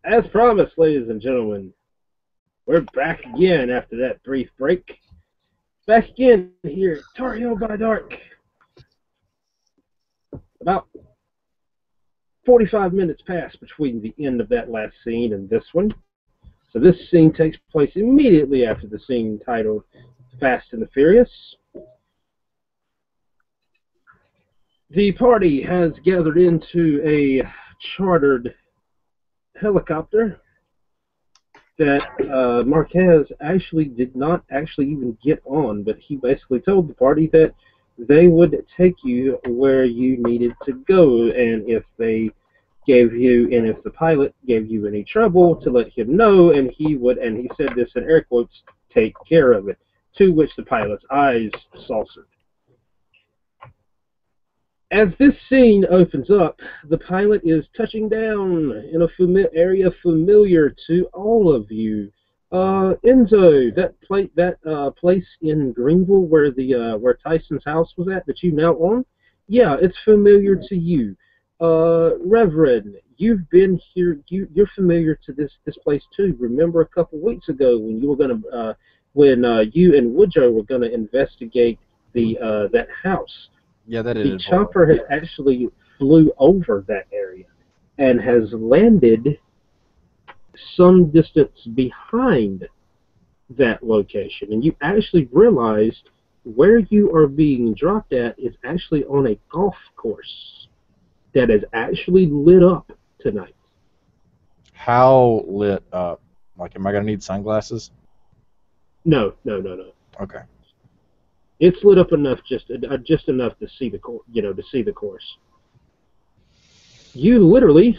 As promised, ladies and gentlemen, we're back again after that brief break. Back again here at Tarheel by Dark. About 45 minutes passed between the end of that last scene and this one. So this scene takes place immediately after the scene titled Fast and the Furious. The party has gathered into a chartered helicopter that Marquez actually did not even get on, but he basically told the party that they would take you where you needed to go, and if the pilot gave you any trouble, to let him know, and he said this in air quotes, take care of it, to which the pilot's eyes saucered. As this scene opens up, the pilot is touching down in a area familiar to all of you. Enzo, that place in Greenville where Tyson's house was at that you now own, yeah, it's familiar to you. Reverend, you've been here. You're familiar to this place too. Remember a couple weeks ago when you and Woodrow were gonna investigate that house. Yeah, that the chopper has actually flew over that area and has landed some distance behind that location. And you actually realized where you are being dropped at is actually on a golf course that is actually lit up tonight. How lit up? Like, am I going to need sunglasses? No. Okay. It's lit up enough, just enough to see the course. You literally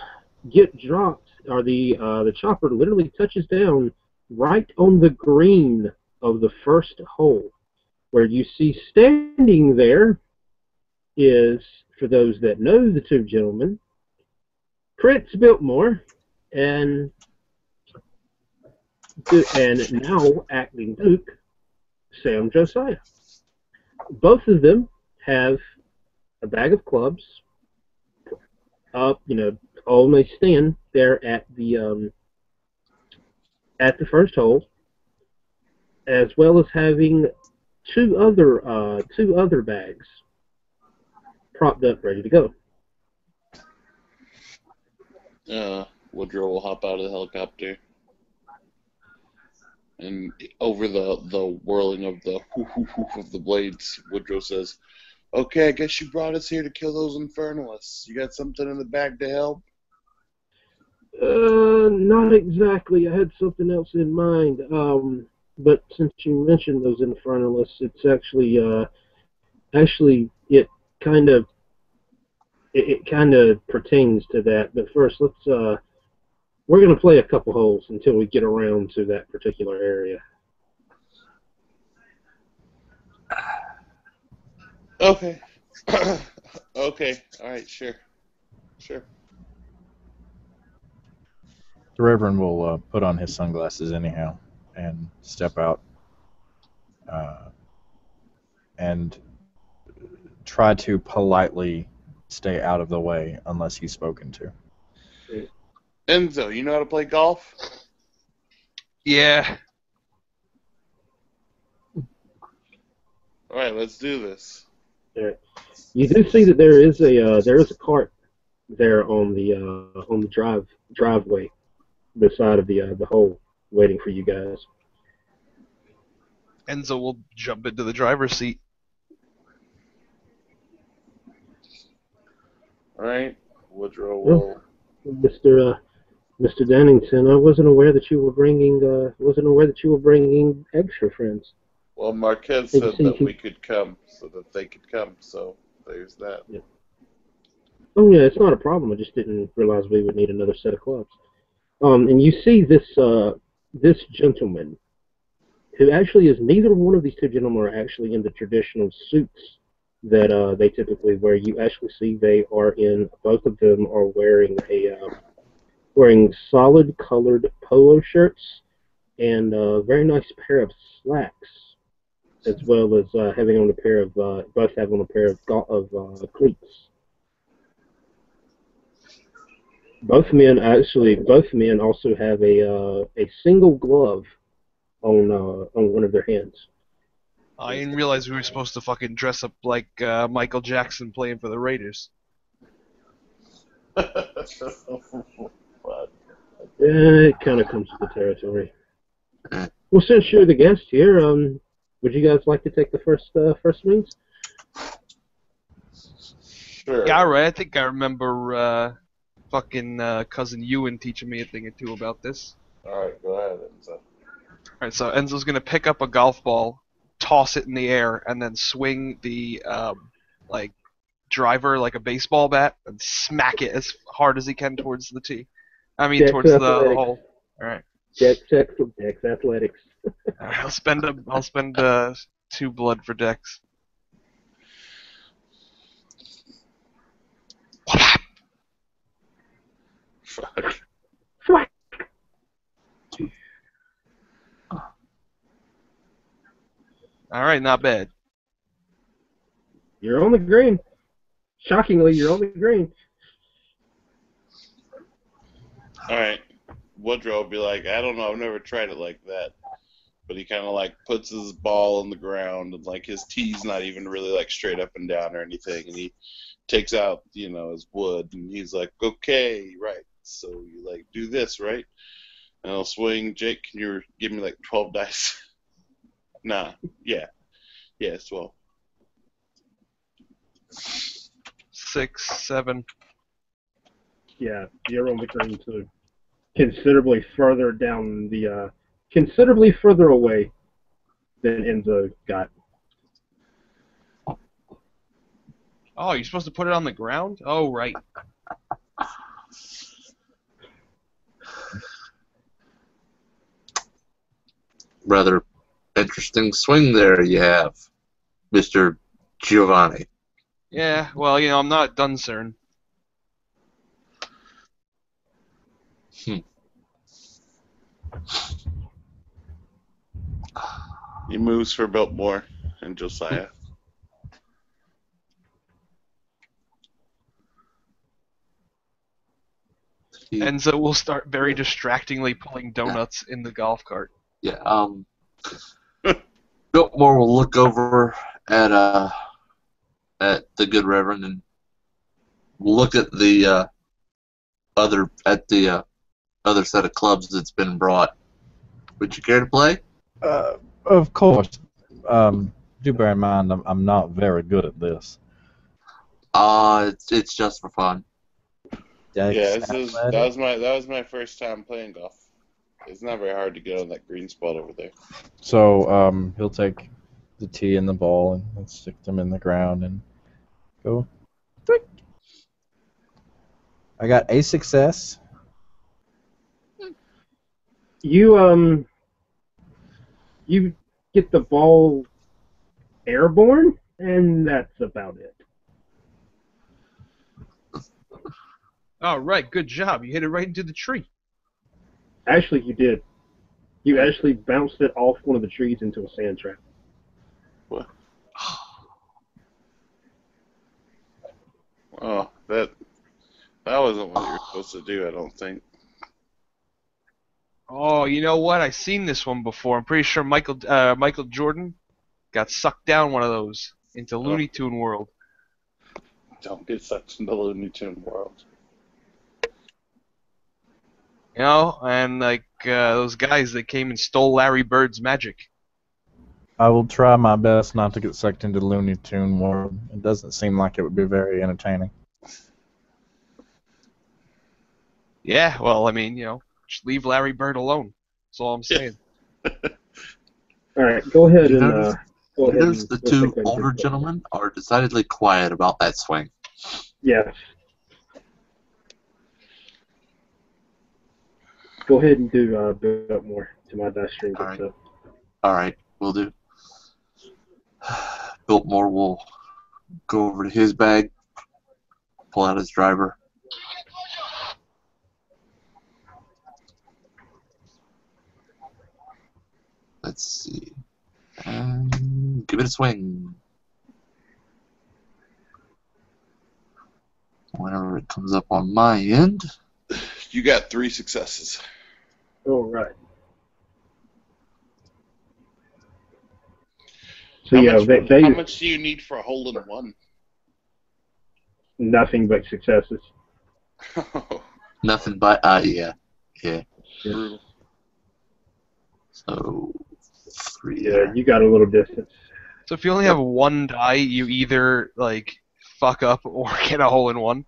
get dropped, or the chopper literally touches down right on the green of the first hole, where you see standing there is, for those that know the two gentlemen, Prince Biltmore and now acting Duke Sam Josiah. Both of them have a bag of clubs up, on a stand there at the first hole, as well as having two other bags propped up, ready to go. Woodrow will hop out of the helicopter, and over the whirling of the hoof of the blades, Woodrow says, "Okay, I guess you brought us here to kill those infernalists. You got something in the bag to help?" Not exactly. I had something else in mind. But since you mentioned those infernalists, it's actually it kind of pertains to that. But first, we're going to play a couple holes until we get around to that particular area. Okay. Okay. All right. Sure. The Reverend will put on his sunglasses anyhow and step out and try to politely stay out of the way unless he's spoken to. Enzo, you know how to play golf? Yeah. All right, let's do this. Right. You do see that there is a cart there on the driveway beside of the hole, waiting for you guys. Enzo will jump into the driver's seat. All right, Woodrow will. Mr. Dennington, I wasn't aware that you were bringing extra friends. Well, Marquez said that we could come, so that they could come. So there's that. Yeah. Oh yeah, it's not a problem. I just didn't realize we would need another set of clubs. And you see this gentleman, who actually is, neither one of these two gentlemen are actually in the traditional suits that they typically wear. You actually see both of them are wearing solid colored polo shirts and a very nice pair of slacks, as well as both having on a pair of cleats. Both men also have a single glove on one of their hands. I didn't realize we were supposed to fucking dress up like Michael Jackson playing for the Raiders. What? It kind of comes with the territory. Well, since you're the guest here, would you guys like to take the first swings? Sure. Yeah, alright. I think I remember fucking cousin Ewan teaching me a thing or two about this. Alright, go ahead, Enzo. Alright, so Enzo's gonna pick up a golf ball, toss it in the air, and then swing the like driver like a baseball bat and smack it as hard as he can towards the tee. I mean, Dex towards the athletics. hole. All right. Dex athletics. I'll spend 2 blood for Dex. Fuck. Fuck. All right, not bad. You're on the green. Shockingly, you're on the green. Alright. Woodrow will be like, I don't know, I've never tried it like that. But he kind of like puts his ball on the ground and like his tee's not even really like straight up and down or anything. And he takes out, his wood and he's like, okay, right. So you like do this, right? And I'll swing. Jake, can you give me like 12 dice? Nah. Yeah. Yeah, it's 12. 6, 7. Yeah, you're on the green too. Considerably further down the, considerably further away than Enzo got. Oh, you're supposed to put it on the ground? Oh, right. Rather interesting swing there you have, Mr. Giovanni. Yeah, well, I'm not done, sir. He moves for Biltmore and Josiah. Enzo will start very distractingly pulling donuts in the golf cart. Yeah, Biltmore will look over at the good Reverend and look at the other set of clubs that's been brought. Would you care to play? Of course. Do bear in mind, I'm not very good at this. It's just for fun. Yeah, that was my first time playing golf. It's not very hard to get on that green spot over there. So he'll take the tee and the ball and stick them in the ground and go. Quick. I got a success. You get the ball airborne, and that's about it. Oh, right, good job. You hit it right into the tree. Actually, you did. You actually bounced it off one of the trees into a sand trap. What? Oh, that wasn't what you were supposed to do, I don't think. Oh, you know what? I've seen this one before. I'm pretty sure Michael Jordan got sucked down one of those into Looney Tune World. Don't get sucked into Looney Tune World. And like those guys that came and stole Larry Bird's magic. I will try my best not to get sucked into Looney Tune World. It doesn't seem like it would be very entertaining. Yeah, well, I mean, just leave Larry Bird alone. That's all I'm saying. All right, go ahead and Notice the two older gentlemen are decidedly quiet about that swing. Yes. Go ahead and do a bit more to my dice stream. All right, we'll do. Biltmore will go over to his bag, pull out his driver. Let's see. And give it a swing. Whenever it comes up on my end. You got 3 successes. All right. So How much do you need for a hole-in-one? Nothing but successes. Nothing but yeah. Brutal. So 3. Yeah, you got a little distance. So if you only have 1 die, you either like fuck up or get a hole in one.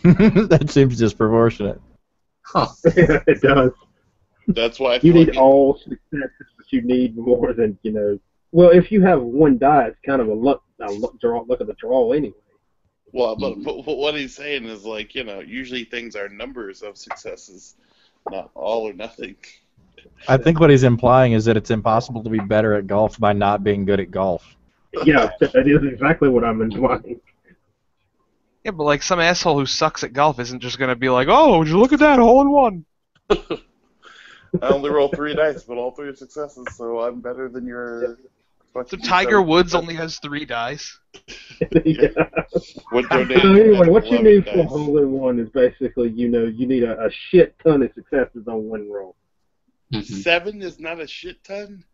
That seems disproportionate. Huh. It does. That's why I You feel need like all successes, but you need more than, Well, if you have 1 die, it's kind of a luck of the draw anyway. Well, but what he's saying is like, usually things are numbers of successes, not all or nothing. I think what he's implying is that it's impossible to be better at golf by not being good at golf. Yeah, that is exactly what I'm implying. Yeah, but like some asshole who sucks at golf isn't just gonna be like, oh, would you look at that hole in one? I only roll 3 dice, but all 3 are successes, so I'm better than your. So Tiger Woods only has 3 dice. Yeah. Woodrow So Davis anyway, has what you 11 need for dice. hole-in-one is basically, you need a shit ton of successes on 1 roll. 7 is not a shit ton?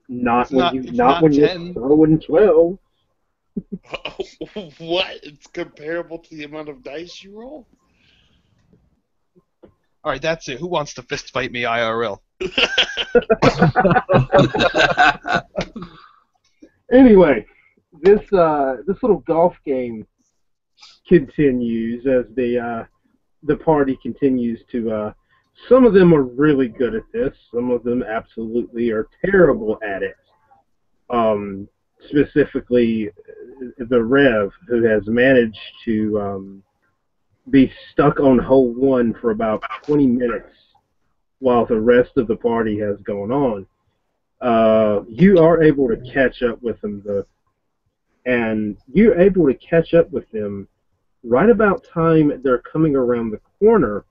Not It's when 10. you're throwing 12. What? It's comparable to the amount of dice you roll? Alright, that's it. Who wants to fist fight me IRL? Anyway, this little golf game continues as the party continues to. Some of them are really good at this. Some of them absolutely are terrible at it. Specifically, the Rev, who has managed to be stuck on hole 1 for about 20 minutes while the rest of the party has gone on. You are able to catch up with them, though. And you're able to catch up with them right about time they're coming around the corner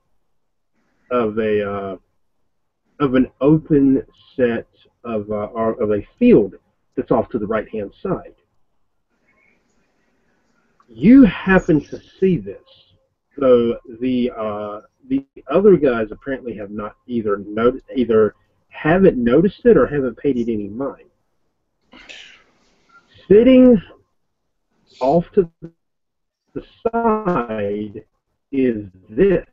of an open set of a field that's off to the right-hand side. You happen to see this, so the other guys apparently have not either haven't noticed it or haven't paid it any mind. Sitting off to the side is this.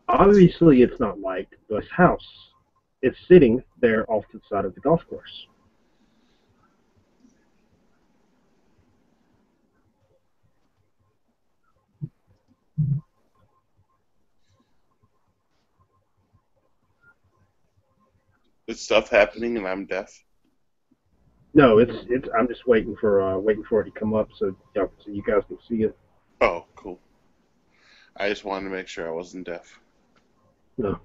Obviously, it's not light, but this house is sitting there off to the side of the golf course. Is stuff happening and I'm deaf? No, it's. I'm just waiting for it to come up so you guys can see it. Oh, cool. I just wanted to make sure I wasn't deaf. No.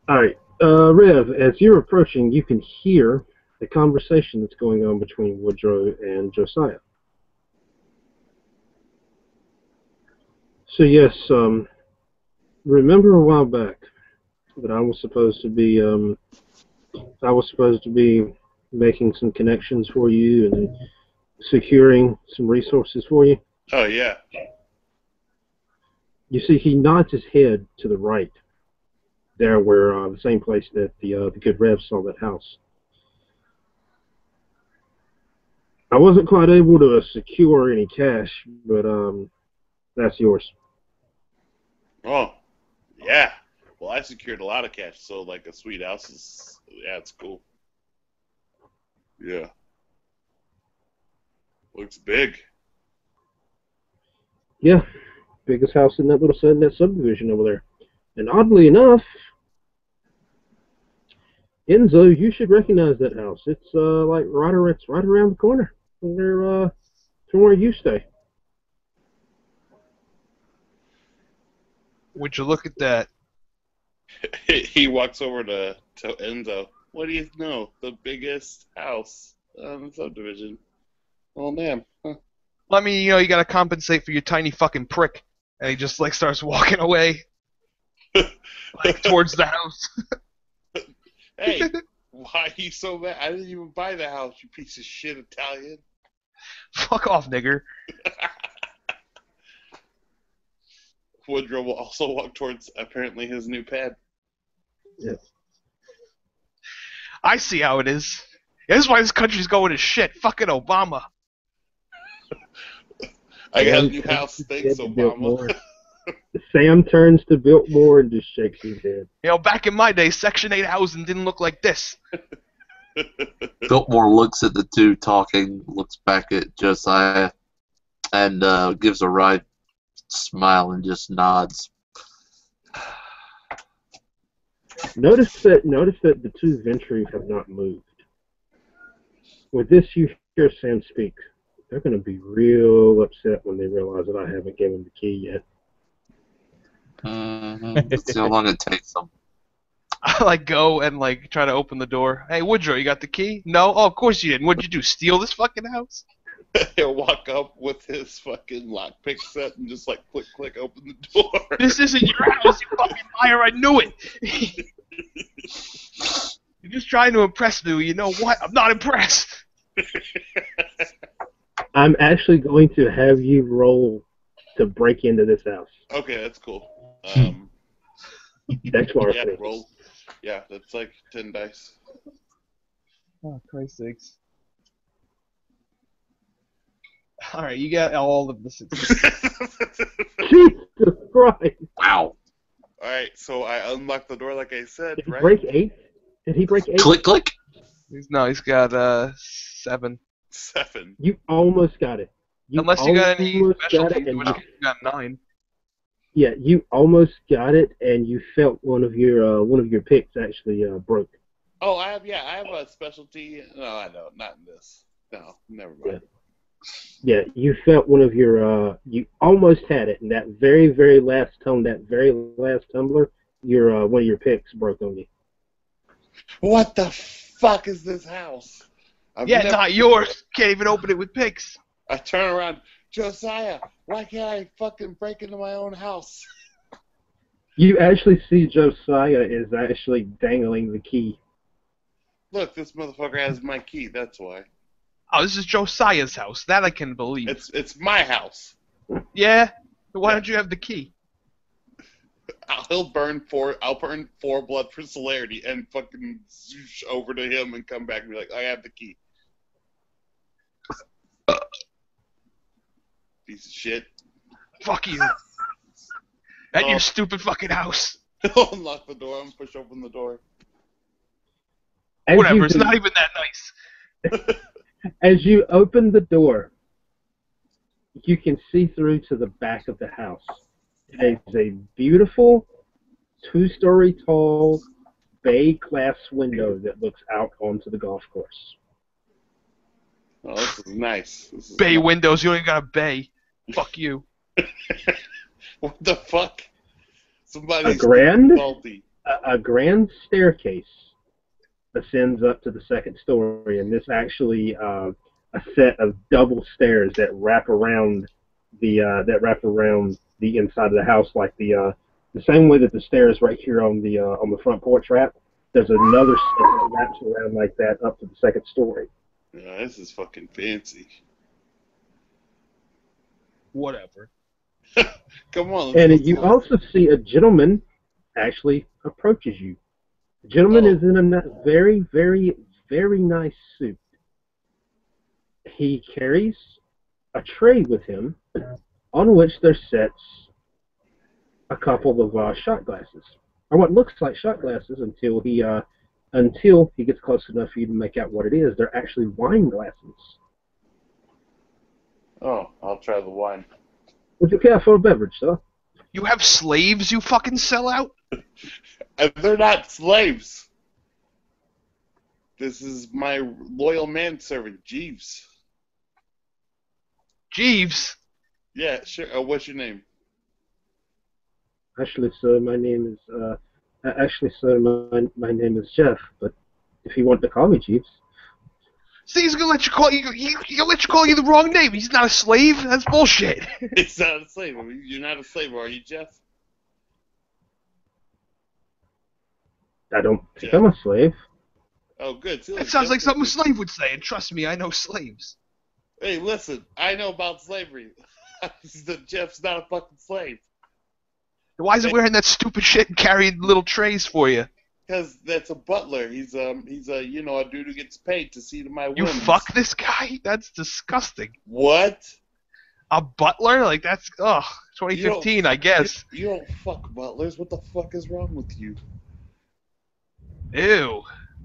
All right, Rev. As you're approaching, you can hear the conversation that's going on between Woodrow and Josiah. So yes, remember a while back that I was supposed to be making some connections for you and securing some resources for you. Oh, yeah. You see, he nods his head to the right, there where the same place that the good Rev saw that house. I wasn't quite able to secure any cash, but that's yours. Oh, yeah. Well, I secured a lot of cash, so like a sweet house is, yeah, it's cool. Yeah. Looks big. Yeah, biggest house in that subdivision over there. And oddly enough, Enzo, you should recognize that house. It's it's right around the corner from where you stay. Would you look at that? He walks over to Enzo. What do you know? The biggest house on the subdivision. Oh, man. Huh. Well, I mean, you gotta compensate for your tiny fucking prick. And he just, like, starts walking away. Like, towards the house. Hey, why are you so mad? I didn't even buy the house, you piece of shit Italian. Fuck off, nigger. Woodrow will also walk towards apparently his new pad. Yes. I see how it is. This is why this country's going to shit. Fucking Obama. I got a Sam new turns house, his thanks, head to Biltmore. Obama. Sam turns to Biltmore and just shakes his head. You know, back in my day, Section 8 housing didn't look like this. Biltmore looks at the two talking, looks back at Josiah, and gives a wry smile and just nods. Notice that the two Ventries have not moved. With this, you hear Sam speak. They're going to be real upset when they realize that I haven't given the key yet. Let's see how long it takes them. I like go and like try to open the door. Hey, Woodrow, you got the key? No? Oh, of course you didn't. What'd you do? Steal this fucking house? He'll walk up with his fucking lockpick set and just like click, click, open the door. This isn't your house, you fucking liar. I knew it. You're just trying to impress me. You know what? I'm not impressed. I'm actually going to have you roll to break into this house. Okay, that's cool. Dexterity. Yeah, roll. Yeah, that's like 10 dice. Oh, Christ's sakes. Alright, you got all of the success. Jesus Christ! Wow. Alright, so I unlocked the door like I said, Did he right? break 8? Did he break 8? Click, click. He's got 7. 7. You almost got it. Unless you got any almost special got it, things, and which you- you got 9. Yeah, you almost got it, and you felt one of your picks actually broke. Oh, I have a specialty. No, I don't. Not in this. No, never mind. Yeah, you felt one of your you almost had it, and that very, very last tumbler, one of your picks broke on you. What the fuck is this house? Not yours. Can't even open it with picks. I turn around, Josiah, why can't I fucking break into my own house? You actually see Josiah is actually dangling the key. Look, this motherfucker has my key, that's why. Oh, this is Josiah's house. That I can believe. It's my house. Yeah? Why don't you have the key? I'll burn 4 blood for celerity and fucking zoosh over to him and come back and be like, I have the key. Piece of shit. Fuck you. At your stupid fucking house. I'll unlock the door, I'm gonna push open the door. As Whatever, you it's do- not even that nice. As you open the door, you can see through to the back of the house. It is a beautiful 2-story tall bay glass window that looks out onto the golf course. Oh, this is nice. Bay windows, you don't even got a bay. Fuck you. What the fuck? Somebody's salty. A grand staircase ascends up to the second story, and this actually a set of double stairs that wrap around the inside of the house, like the same way that the stairs right here on the front porch wrap. There's another set that wraps around like that up to the second story. Yeah, this is fucking fancy. Whatever. Come on. And you also see a gentleman actually approaches you. The gentleman is in a very, very, very nice suit. He carries a tray with him on which there sits a couple of shot glasses, or what looks like shot glasses until he gets close enough for you to make out what it is. They're actually wine glasses. Oh, I'll try the wine. Would you care for a beverage, sir? You have slaves you fucking sell out? And they're not slaves. This is my loyal manservant, Jeeves. Jeeves? Yeah, sure. What's your name? Actually, sir, my name is Jeff. But if you want to call me Jeeves, See, he's gonna let you call you the wrong name. He's not a slave. That's bullshit. It's not a slave. You're not a slave, are you, Jeff? I don't think I'm a slave. Oh, good. See, That sounds like something a slave would say, and trust me, I know slaves. Hey, listen, I know about slavery. Jeff's not a fucking slave. Why is he wearing that stupid shit and carrying little trays for you? Because that's a butler. He's a a dude who gets paid to see to my You whims. fuck this guy? That's disgusting. What? A butler? Like, that's, 2015, I guess. You don't fuck butlers. What the fuck is wrong with you? Ew.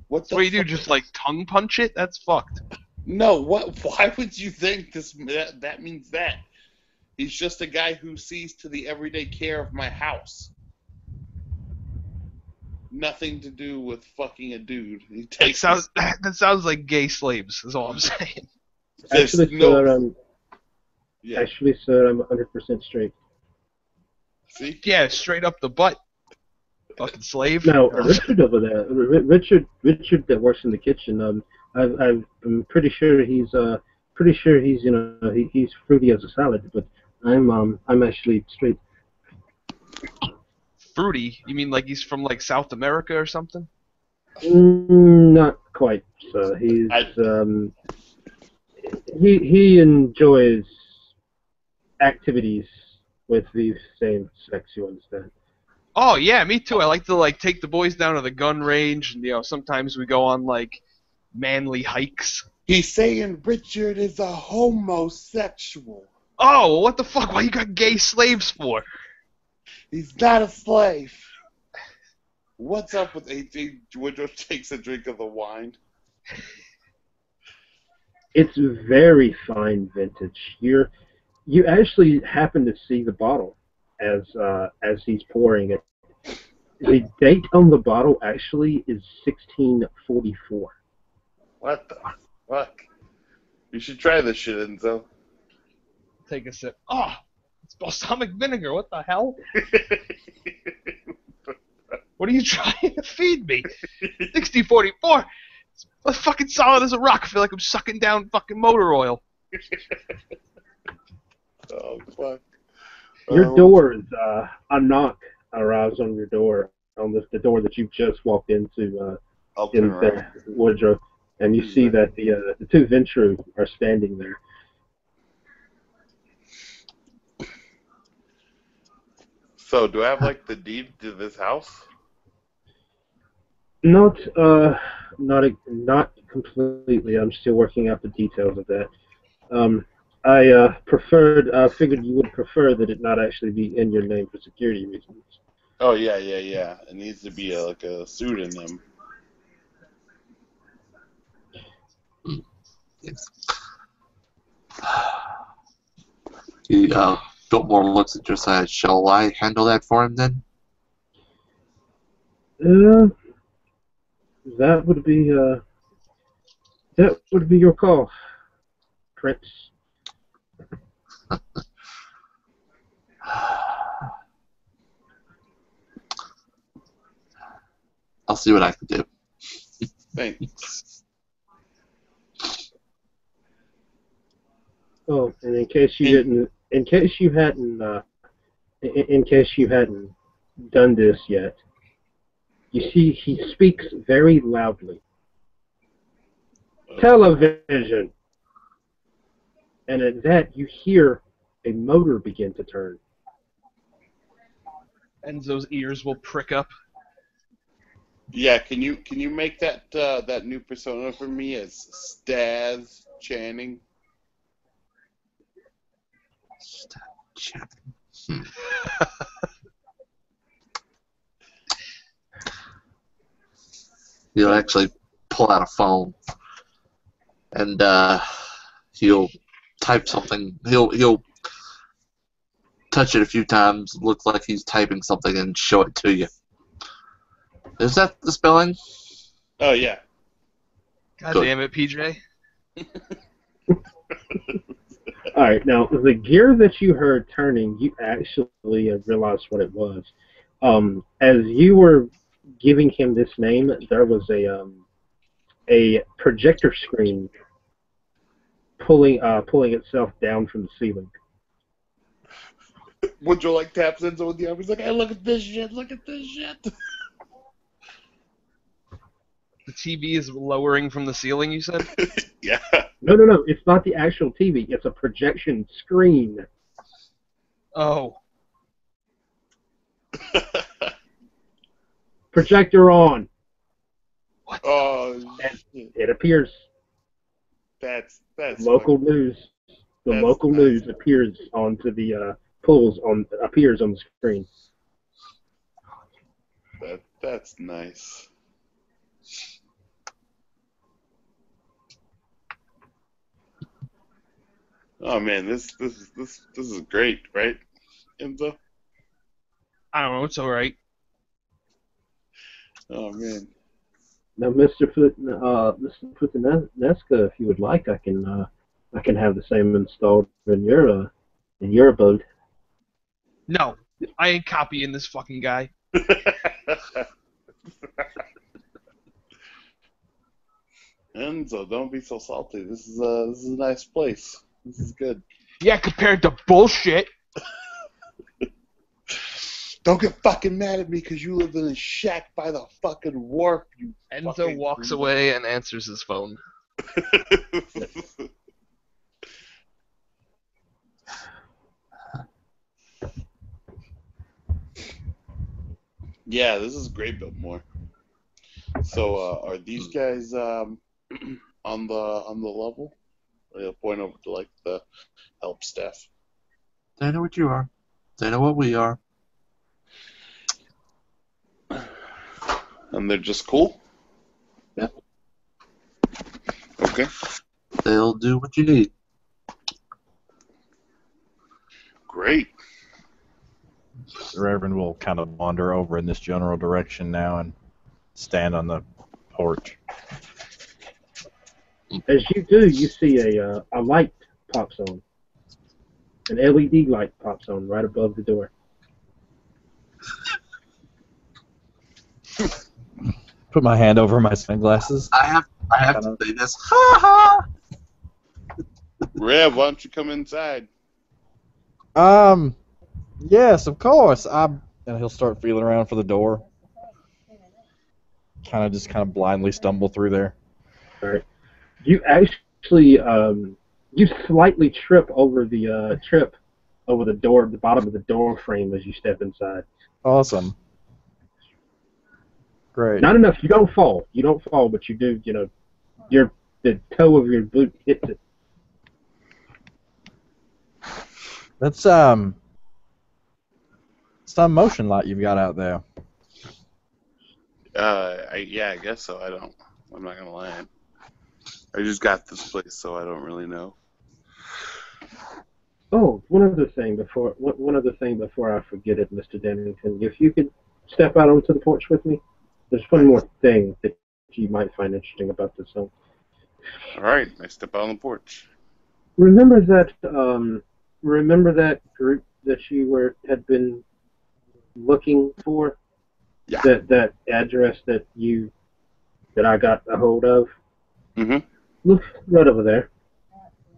What So what do you do, just, like, tongue punch it? That's fucked. No, what? Why would you think that means that? He's just a guy who sees to the everyday care of my house. Nothing to do with fucking a dude. That sounds like gay slaves, is all I'm saying. Actually, sir, I'm 100% straight. See? Yeah, straight up the butt. Fucking slave. No, Richard over there. Richard that works in the kitchen. I'm pretty sure he's he's fruity as a salad, but I'm actually straight. Fruity? You mean like he's from like South America or something? Not quite. So he's he enjoys activities with the same sex. You understand? Oh yeah, me too. I like to take the boys down to the gun range, and sometimes we go on like manly hikes. He's saying Richard is a homosexual. Oh, well, what the fuck? Why you got gay slaves for? He's not a slave. What's up with AJ? Woodruff takes a drink of the wine. It's very fine vintage. You actually happen to see the bottle as he's pouring it. The date on the bottle actually is 1644. What the fuck? You should try this shit, Enzo. Take a sip. Oh, it's balsamic vinegar. What the hell? What are you trying to feed me? 1644. It's as fucking solid as a rock. I feel like I'm sucking down fucking motor oil. Oh, fuck. Your door is a knock arrives on your door, on the door that you've just walked into in the wardrobe, and you see that the two Ventru are standing there. So, do I have like the deed to this house? Not completely. I'm still working out the details of that. I figured you would prefer that it not actually be in your name for security reasons. Oh yeah. It needs to be like a pseudonym. Biltmore looks at Josiah. Shall I handle that for him then? That would be your call, Prince. I'll see what I can do. Thanks. Oh, and in case you hadn't done this yet, you see he speaks very loudly. Television. And at that, you hear a motor begin to turn. Enzo's ears will prick up. Yeah, can you make that new persona for me as Staz Channing? He'll actually pull out a phone and he'll type something. He'll touch it a few times, look like he's typing something, and show it to you. Is that the spelling? Oh yeah. God Good. damn it, PJ. All right, now the gear that you heard turning, you actually realized what it was. As you were giving him this name, there was a projector screen pulling itself down from the ceiling. Woodrow like taps Enzo with the arm. He's like, "Hey, look at this shit! Look at this shit!" The TV is lowering from the ceiling, you said? Yeah. No. It's not the actual TV. It's a projection screen. Oh. Projector on. Oh, And shit. it appears. That's Local news. The That's local nice. news appears onto the appears on the screen. That's nice. Oh man, this is great, right, Enzo? I don't know. It's all right. Oh man. Now, Mr. Nesca, if you would like, I can have the same installed in your abode. No, I ain't copying this fucking guy. Enzo, don't be so salty. This is a nice place. This is good. Yeah, compared to bullshit. Don't get fucking mad at me because you live in a shack by the fucking wharf. You Enzo fucking walks away and answers his phone. Yeah, this is great, Biltmore. So, are these guys on the level? I'll point over to like the help staff. They know what you are. They know what we are. And they're just cool? Yep. Okay. They'll do what you need. Great. The Reverend will kind of wander over in this general direction now and stand on the porch. As you do, you see a light pops on. An LED light pops on right above the door. Put my hand over my sunglasses. I have to say this. Ha ha! Rev, why don't you come inside? Yes, of course. And he'll start feeling around for the door. Kind of blindly stumble through there. All right. You actually you slightly trip over the door, the bottom of the door frame as you step inside. Awesome. Great. Not enough. You don't fall. You don't fall, but you do. You know, the toe of your boot hits it. That's some motion light you've got out there. I guess so. I'm not gonna lie. I just got this place, so I don't really know. Oh, one other thing before I forget it, Mr. Dennington. If you could step out onto the porch with me, there's one more thing that you might find interesting about this home. All right, I step out on the porch. Remember that group that you had been looking for? Yeah. That address that I got a hold of? Mm-hmm. Look right over there.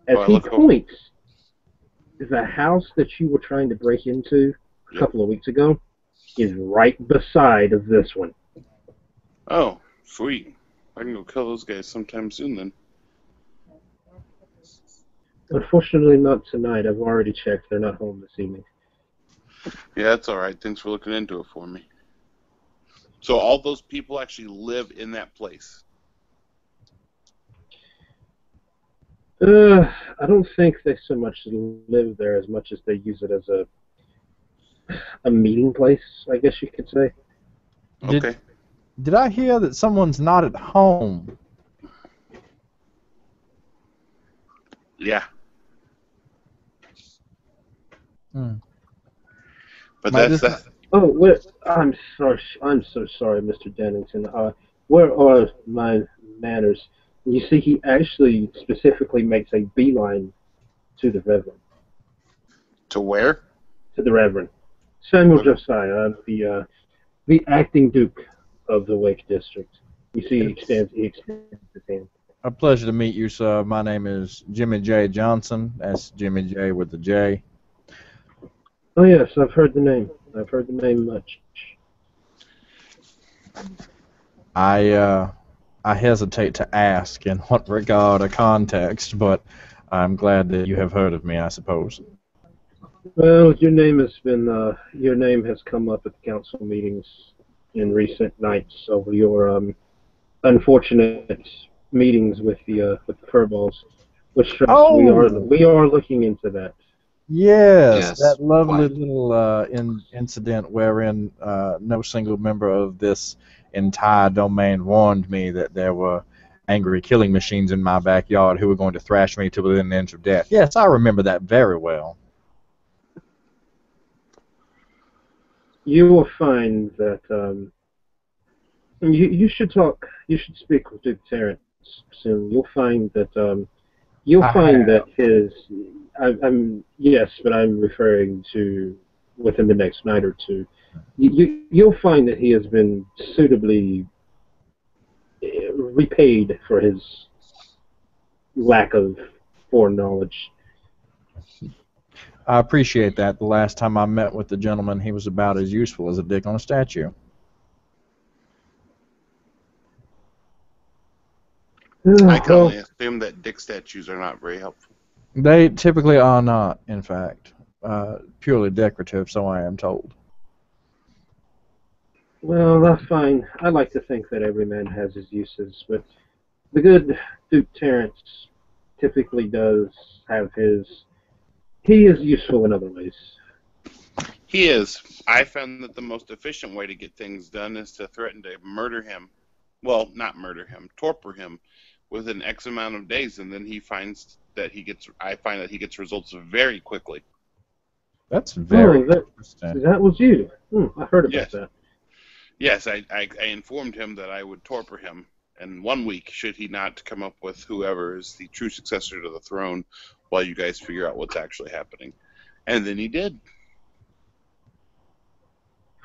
As Oh, he points, the house that you were trying to break into a couple of weeks ago is right beside of this one. Oh, sweet. I can go kill those guys sometime soon then. Unfortunately, not tonight. I've already checked. They're not home this evening. Yeah, that's all right. Thanks for looking into it for me. So all those people actually live in that place? I don't think they so much live there as much as they use it as a meeting place, I guess you could say. Okay. Did I hear that someone's not at home? Yeah. But Might that's this- that. Oh, I'm sorry. I'm so sorry, Mr. Dennington. Where are my manners? You see, he actually specifically makes a beeline to the Reverend. To where? To the Reverend. Samuel Okay. Josiah, the acting Duke of the Wake District. You see, he extends his hand. A pleasure to meet you, sir. My name is Jimmy J. Johnson. That's Jimmy J with the J. Oh yes, I've heard the name. I've heard the name much. I I hesitate to ask in what regard or context, but I'm glad that you have heard of me, I suppose. Well, your name has come up at the council meetings in recent nights over your unfortunate meetings with the furballs. Which trust Oh, we are looking into that. yes, Yes, that lovely quite. little incident wherein no single member of this entire domain warned me that there were angry killing machines in my backyard who were going to thrash me to within an inch of death. Yes, I remember that very well. You will find that you should speak with Duke Terrence soon. You'll I find have. that I'm yes, but I'm referring to within the next night or two. You'll find that he has been suitably repaid for his lack of foreknowledge. I appreciate that. The last time I met with the gentleman, he was about as useful as a dick on a statue. I can Well, only assume that dick statues are not very helpful. They typically are not, in fact, purely decorative, so I am told. well, that's fine. I like to think that every man has his uses, but the good Duke Terrence typically does have his. He is useful in other ways. He is. I found that the most efficient way to get things done is to threaten to murder him. Well, not murder him, torpor him within X amount of days, and then he finds that he gets. I find that he gets results very quickly. That's very Oh, that interesting. that was you. I heard about Yes, that. yes. I informed him that I would torpor him, and 1 week should he not come up with whoever is the true successor to the throne, while you guys figure out what's actually happening. And then he did.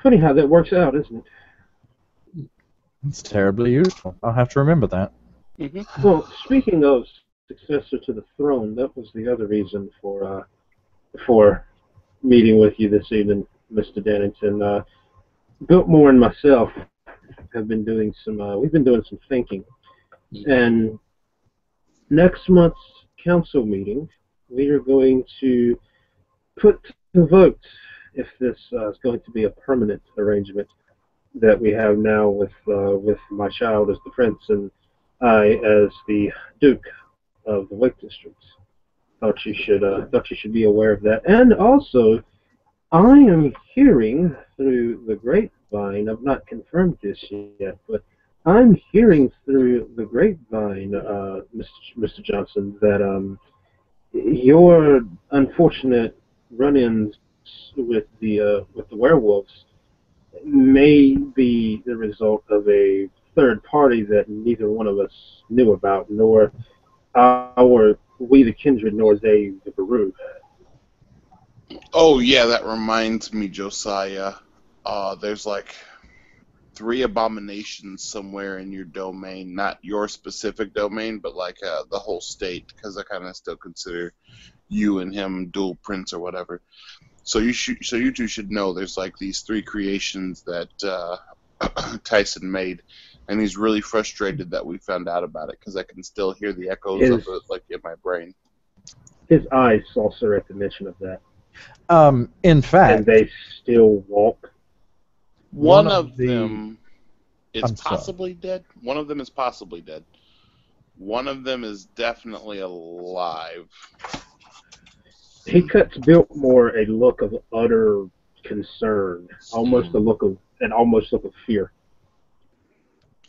Funny how that works out, isn't it? It's terribly useful. I'll have to remember that. Hmm. Well, speaking of successor to the throne, that was the other reason for meeting with you this evening, Mr. Dennington. Biltmore and myself have been doing some. We've been doing some thinking, and next month's council meeting, we are going to put to vote if this is going to be a permanent arrangement that we have now with my child as the prince and I as the duke of the Lake District. Thought you should be aware of that. And also, I am hearing through the grapevine. I've not confirmed this yet, but I'm hearing through the grapevine, Mr. Johnson, that your unfortunate run-ins with the werewolves may be the result of a third party that neither one of us knew about, nor our we the Kindred, nor they the Baru. Oh yeah, that reminds me, Josiah. There's like 3 abominations somewhere in your domain, not your specific domain, but like the whole state, because I kind of still consider you and him dual prince or whatever. So you two should know there's like these 3 creations that Tyson made, and he's really frustrated that we found out about it because I can still hear the echoes of His it like in my brain. his eyes saucer at the mention of that, In and fact, they still walk. One one of of the. them is I'm sorry. possibly dead. One of them is possibly dead. One of them is definitely alive. He cuts Biltmore a look of utter concern, almost look of fear.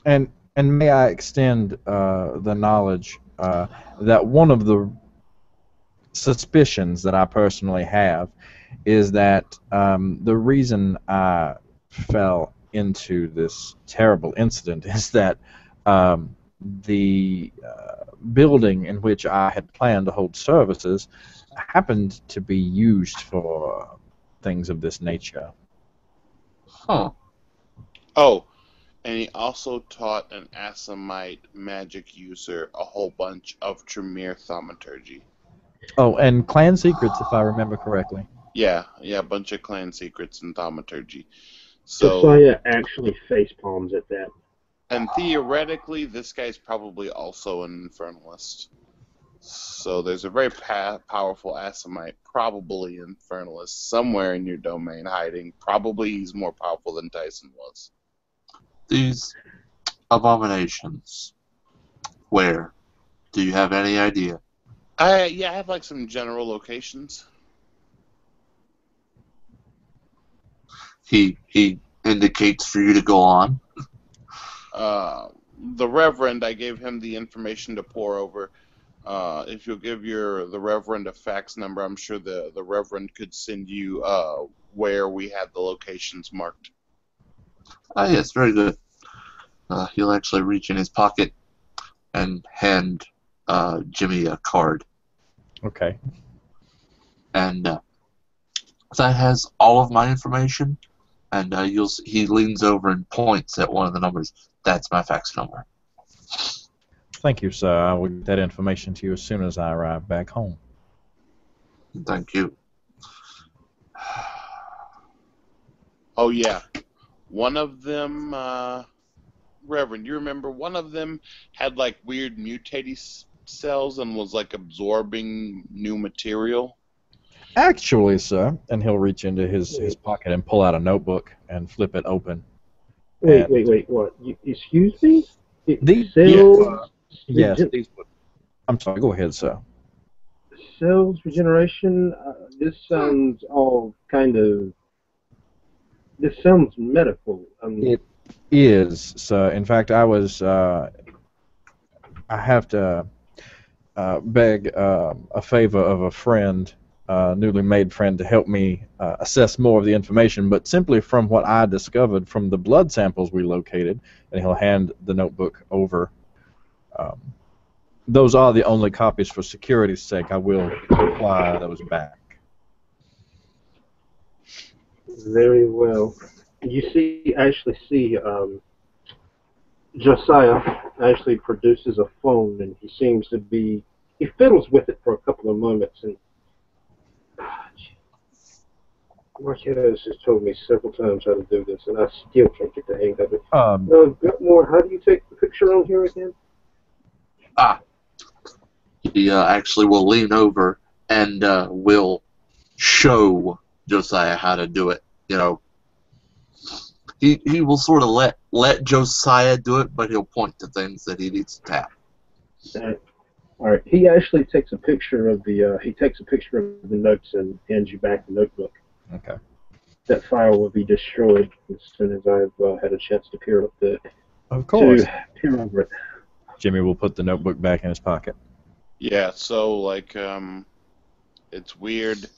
And may I extend the knowledge that one of the suspicions that I personally have is that the reason I fell into this terrible incident is that the building in which I had planned to hold services happened to be used for things of this nature. Huh. Oh, and he also taught an Asimite magic user a whole bunch of Tremere thaumaturgy. Oh, and clan secrets, if I remember correctly. Yeah, a bunch of clan secrets and thaumaturgy. So Josiah actually face palms at that. And theoretically, this guy's probably also an Infernalist. So there's a very powerful Assamite, probably Infernalist, somewhere in your domain hiding. Probably he's more powerful than Tyson was. These abominations. Where? Do you have any idea? I have like some general locations. He indicates for you to go on. The Reverend, I gave him the information to pour over. If you'll give the Reverend a fax number, I'm sure the Reverend could send you where we had the locations marked. Ah, yes, very good. He'll actually reach in his pocket and hand Jimmy a card. Okay. And that has all of my information. And he leans over and points at one of the numbers. That's my fax number. Thank you, sir. I will get that information to you as soon as I arrive back home. Thank you. Oh, yeah. One of them, Reverend, you remember one of them had like weird mutating cells and was like absorbing new material? Actually, sir, and he'll reach into his pocket and pull out a notebook and flip it open. Wait, what? Excuse me? These Cells? yes, these. I'm sorry. Go ahead, sir. Cells regeneration? This sounds all kind of... This sounds medical. It is, sir. In fact, I have to beg a favor of a friend, newly made friend, to help me assess more of the information, but simply from what I discovered from the blood samples we located, and he'll hand the notebook over. Those are the only copies for security's sake. I will apply those back. Very well. You actually see Josiah actually produces a phone, and he fiddles with it for a couple of moments, and Marquez has told me several times how to do this, and I still can't get the hang of it. Gutmore, how do you take the picture on here again? He actually will lean over and will show Josiah how to do it. You know, he will sort of let Josiah do it, but he'll point to things that he needs to tap. All right. He actually takes a picture of the notes and hands you back the notebook. Okay. That file will be destroyed as soon as I've had a chance to peer Of over it. Jimmy will put the notebook back in his pocket. Yeah, so, like, it's weird.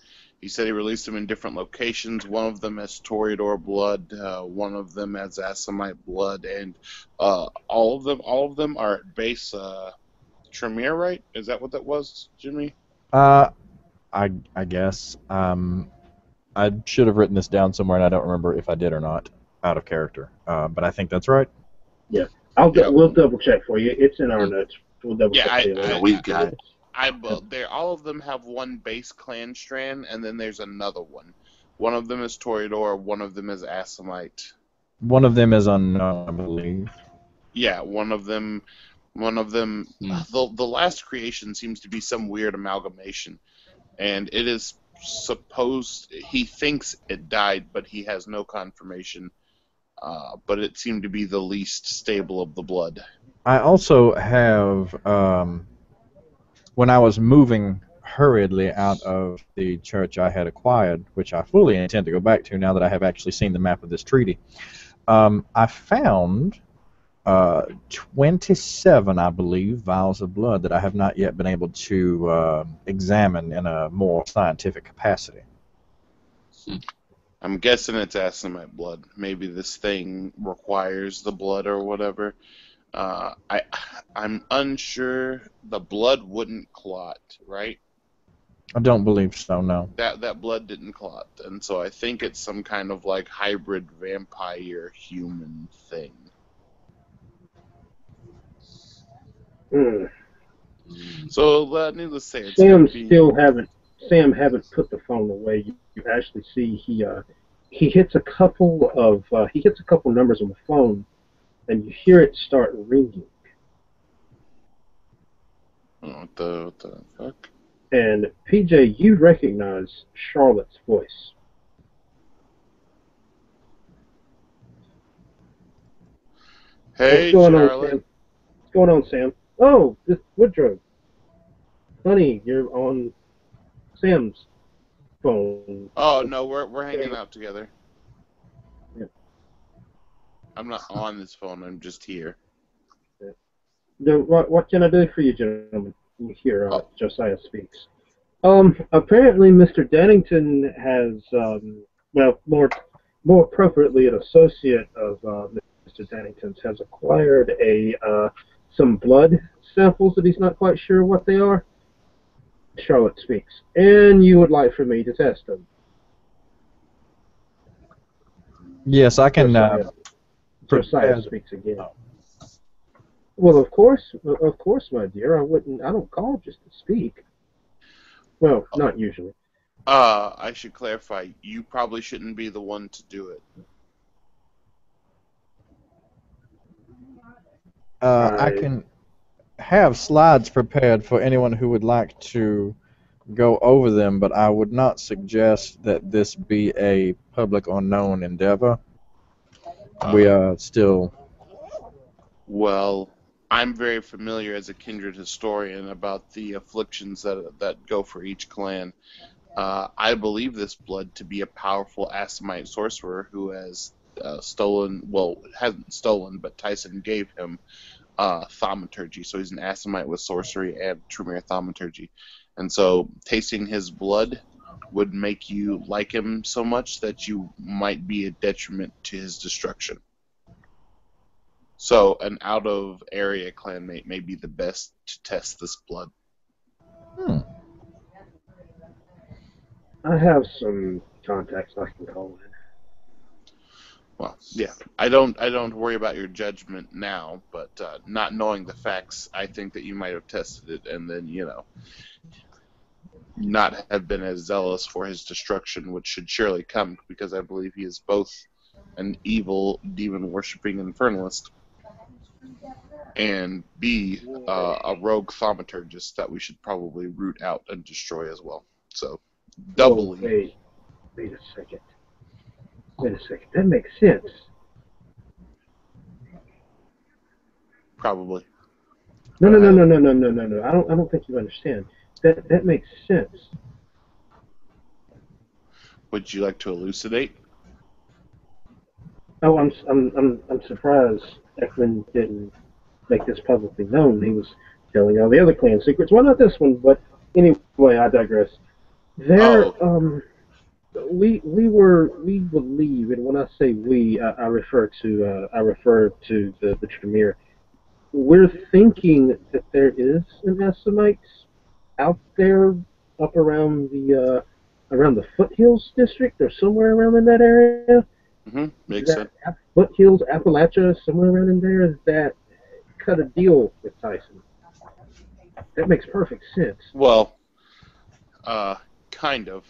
He said he released them in different locations. One of them has Toreador blood, one of them has Assamite blood, and all of them are at base Tremere, right? Is that what that was, Jimmy? I guess. I should have written this down somewhere, and I don't remember if I did or not, out of character. But I think that's right. Yeah. We'll double check for you. It's in our notes. We'll double check. We got it. All of them have one base clan strand, and then there's another one. One of them is Toreador, one of them is Assamite. One of them is unknown, I believe. Yeah, one of them. The last creation seems to be some weird amalgamation, and it is supposed. He thinks it died, but he has no confirmation. But it seemed to be the least stable of the blood. I also have, when I was moving hurriedly out of the church I had acquired, which I fully intend to go back to now that I have actually seen the map of this treaty, I found 27, I believe, vials of blood that I have not yet been able to examine in a more scientific capacity. I'm guessing it's Assamite blood. Maybe this thing requires the blood or whatever. I'm unsure. The blood wouldn't clot, right? I don't believe so, no. That blood didn't clot, and so I think it's some kind of like hybrid vampire human thing. Hmm. So needless to say, it's Sam haven't put the phone away. You actually see he hits a couple numbers on the phone, and you hear it start ringing. What the fuck? And PJ, you recognize Charlotte's voice. Hey, What's going on, Charlotte. Sam? What's going on, Sam? Oh, this Woodrow. Honey, you're on Sam's phone. Oh no, we're hanging out together. Yeah. I'm not on this phone. I'm just here. What can I do for you, gentlemen? You hear Oh. Josiah speaks. Apparently, Mr. Dennington has, well, more appropriately, an associate of Mr. Dennington's has acquired some blood samples that he's not quite sure what they are. Charlotte speaks, and you would like for me to test them. Yes, I can. Josiah speaks again. Well, of course, my dear. I don't call just to speak. Well, not usually. I should clarify. You probably shouldn't be the one to do it. I can have slides prepared for anyone who would like to go over them, but I would not suggest that this be a public or known endeavor. We are still... Well, I'm very familiar as a Kindred historian about the afflictions that go for each clan. I believe this blood to be a powerful Assamite sorcerer who has stolen, well, hasn't stolen, but Tyson gave him thaumaturgy. So he's an Assamite with sorcery and Tremere thaumaturgy. And so tasting his blood would make you like him so much that you might be a detriment to his destruction. So an out-of-area clanmate may be the best to test this blood. I have some contacts I can call in. Well, yeah, I don't worry about your judgment now, but not knowing the facts, I think that you might have tested it and then, not have been as zealous for his destruction, which should surely come, because I believe he is both an evil, demon-worshipping infernalist and B, a rogue thaumaturgist that we should probably root out and destroy as well. So, doubly. Wait a second. That makes sense. Probably. No. I don't think you understand. That makes sense. Would you like to elucidate? Oh, I'm surprised Ekman didn't make this publicly known. He was telling all the other clan secrets. Well, not this one, but anyway, I digress. We believe, and when I say we, I refer to the Tremere. We're thinking that there is an Assamite out there up around the Foothills district or somewhere around in that area. Makes sense. Foothills, Appalachia, somewhere around in there. Is that cut a deal with Tyson? That makes perfect sense. Well, kind of.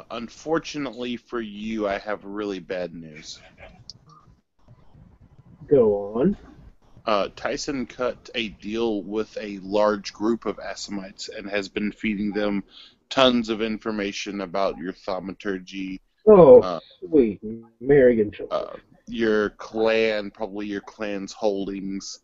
Unfortunately for you, I have really bad news. Go on. Tyson cut a deal with a large group of Assamites and has been feeding them tons of information about your thaumaturgy. Oh, sweet. Mary and Joseph. Your clan, probably your clan's holdings.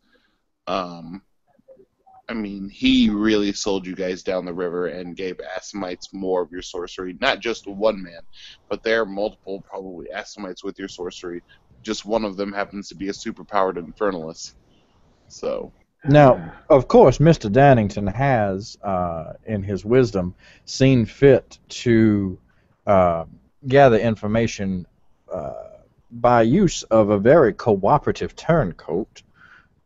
I mean, he really sold you guys down the river and gave Assamites more of your sorcery. Not just one man, but there are multiple, probably, Assamites with your sorcery. Just one of them happens to be a superpowered infernalist. So. Now, of course, Mr. Dannington has, in his wisdom, seen fit to gather information by use of a very cooperative turncoat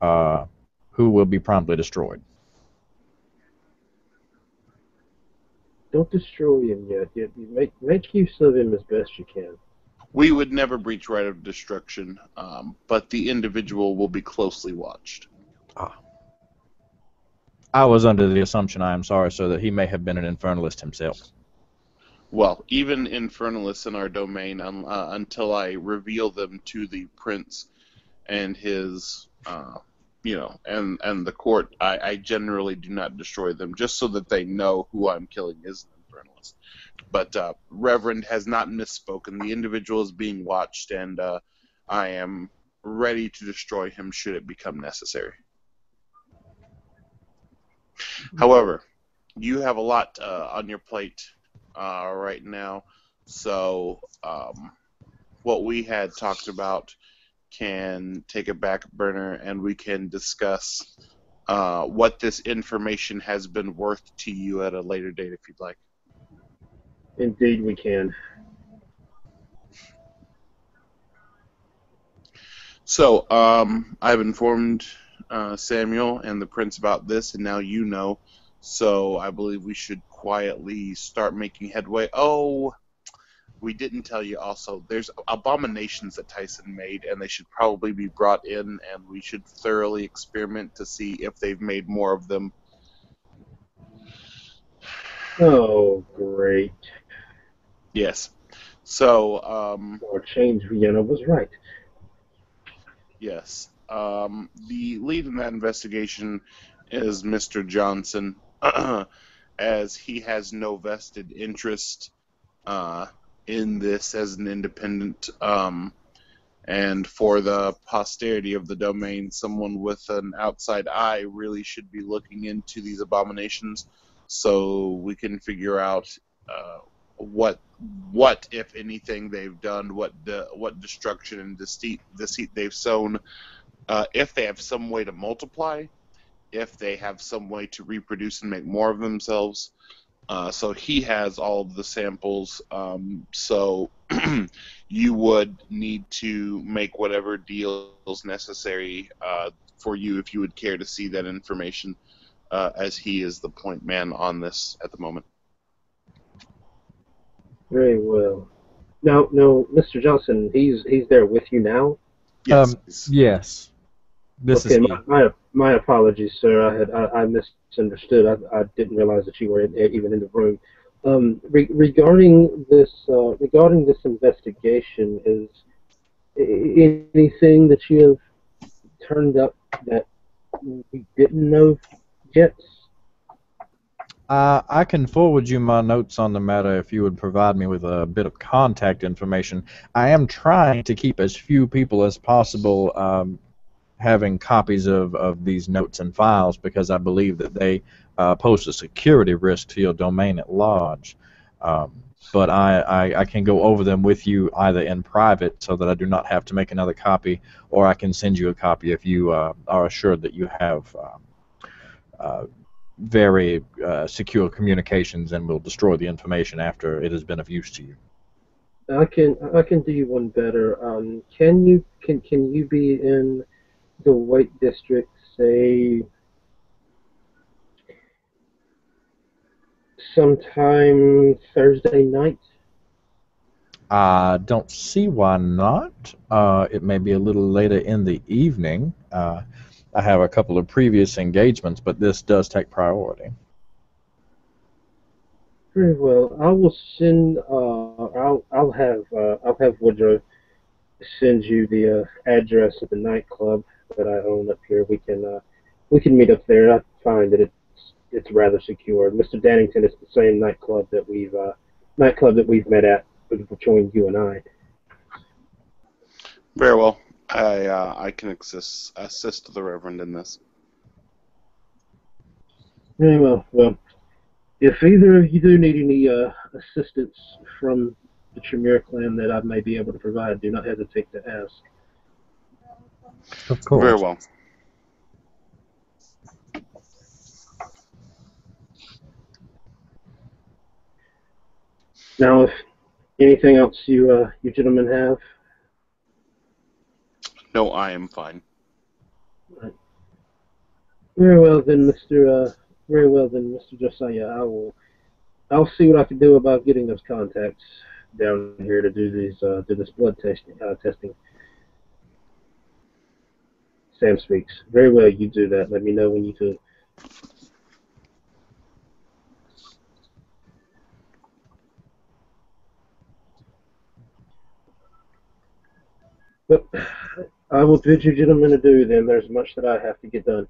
who will be promptly destroyed. Don't destroy him yet. Make use of him as best you can. We would never breach right of destruction, but the individual will be closely watched. I was under the assumption, I am sorry, sir, that he may have been an infernalist himself. Well, even infernalists in our domain, until I reveal them to the prince and his and the court, I generally do not destroy them just so that they know who I'm killing is an infernalist. But Reverend has not misspoken. The individual is being watched, and I am ready to destroy him should it become necessary. However, you have a lot on your plate right now, so what we had talked about can take a back burner, and we can discuss what this information has been worth to you at a later date if you'd like. Indeed, we can. So, I've informed Samuel and the prince about this, and now you know. So, I believe we should quietly start making headway. Oh, we didn't tell you also. There's abominations that Tyson made, and they should probably be brought in, and we should thoroughly experiment to see if they've made more of them. Oh, great. Yes. So, Or change Vienna was right. yes. The lead in that investigation is Mr. Johnson, as he has no vested interest in this as an independent. And for the posterity of the domain, someone with an outside eye really should be looking into these abominations so we can figure out what if anything they've done, what destruction and deceit they've sown, if they have some way to multiply, if they have some way to reproduce and make more of themselves. So he has all of the samples. So you would need to make whatever deals necessary for you if you would care to see that information, as he is the point man on this at the moment. Very well. Now, no, Mr. Johnson, he's there with you now. Yes. Yes. This Okay, is he. my apologies, sir. I misunderstood. I didn't realize that you were even in the room. Regarding this investigation, is anything that you have turned up that we didn't know yet? I can forward you my notes on the matter if you would provide me with a bit of contact information. I am trying to keep as few people as possible having copies of these notes and files because I believe that they pose a security risk to your domain at large. But I can go over them with you either in private so that I do not have to make another copy, or I can send you a copy if you are assured that you have very secure communications and will destroy the information after it has been of use to you. I can do you one better. Can you be in the White District, say, sometime Thursday night? I don't see why not. It may be a little later in the evening. I have a couple of previous engagements, but this does take priority. Very well. I will send. I'll have Woodrow send you the address of the nightclub that I own up here. We can meet up there. I find that it's rather secure. Mr. Dannington is the same nightclub that we've met at between you and I. Very well. I can assist the Reverend in this. Very well. Well, if either of you do need any assistance from the Tremere clan that I may be able to provide, do not hesitate to ask. Of course. Very well. Now, if anything else you gentlemen have? No, I am fine. Right. Very well then, Mr. Josiah. I'll see what I can do about getting those contacts down here to do this blood testing. Sam speaks. Very well, you do that. Let me know when you do. But I will bid you gentlemen adieu then. There's much that I have to get done.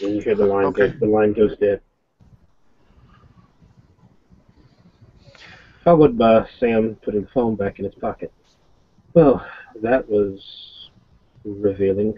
And you hear the line Okay. the line goes dead. Followed by Sam putting the phone back in his pocket. Well, that was revealing.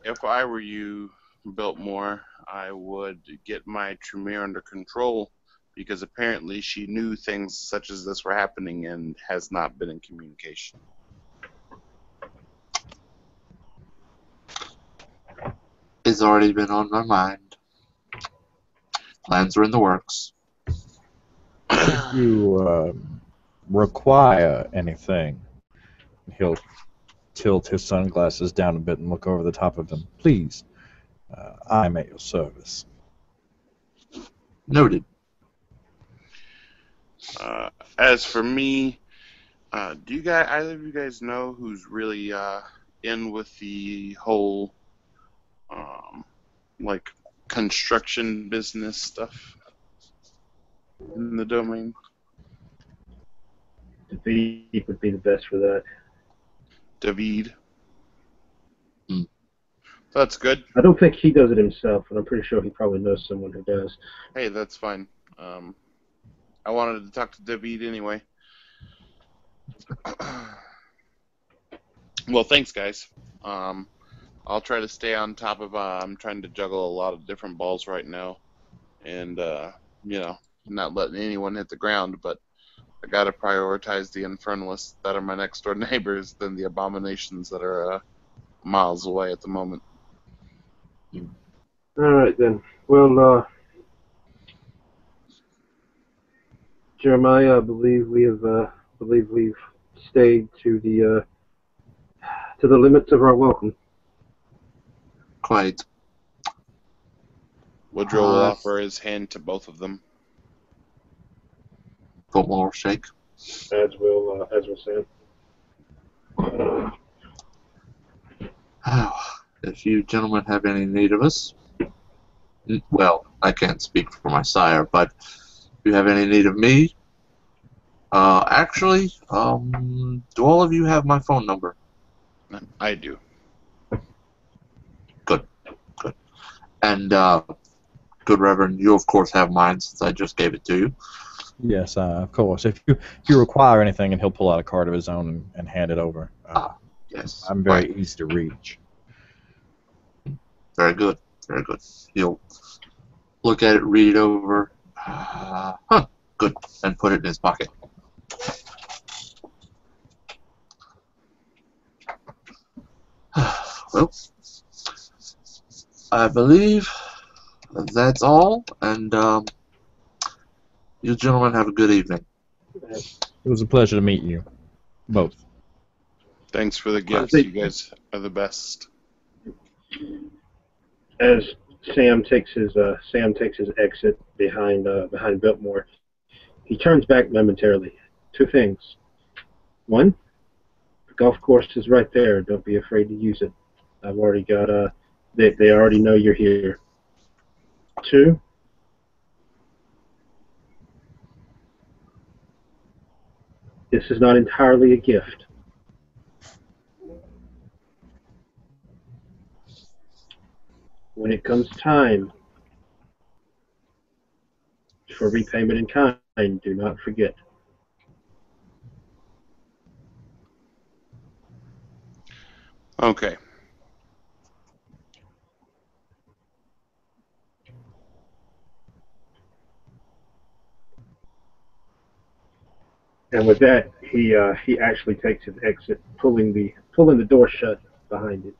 If I were you, Biltmore, I would get my Tremere under control because apparently she knew things such as this were happening and has not been in communication. It's already been on my mind. Plans are in the works. If you require anything, he'll tilt his sunglasses down a bit and look over the top of them. Please, I'm at your service. Noted. As for me, do you guys, either of you guys know who's really in with the whole like construction business stuff in the domain? David would be the best for that. David. That's good. I don't think he does it himself, but I'm pretty sure he probably knows someone who does. Hey, that's fine. I wanted to talk to David anyway. Well, thanks, guys. I'll try to stay on top of. I'm trying to juggle a lot of different balls right now, and not letting anyone hit the ground. But I gotta prioritize the infernalists that are my next door neighbors than the abominations that are miles away at the moment. All right then. Well, Jeremiah, I believe we've stayed to the limits of our welcome. Quite. Woodrow will offer his hand to both of them. Biltmore shake. As will Sam. If you gentlemen have any need of us, well, I can't speak for my sire, but if you have any need of me, actually, do all of you have my phone number? I do. Good. And, good Reverend, you of course have mine since I just gave it to you. Yes, of course. If you require anything, and he'll pull out a card of his own and hand it over. Yes. I'm very Right. easy to reach. Very good. He'll look at it, read it over. Good. And put it in his pocket. Well, I believe that's all, and you gentlemen have a good evening. It was a pleasure to meet you, both. Thanks for the gifts. You guys are the best. As Sam takes his exit behind Biltmore, he turns back momentarily. Two things. One, the golf course is right there. Don't be afraid to use it. I've already got they already know you're here. Two, this is not entirely a gift. When it comes time for repayment in kind, do not forget. Okay. And with that, he actually takes his exit, pulling the door shut behind it.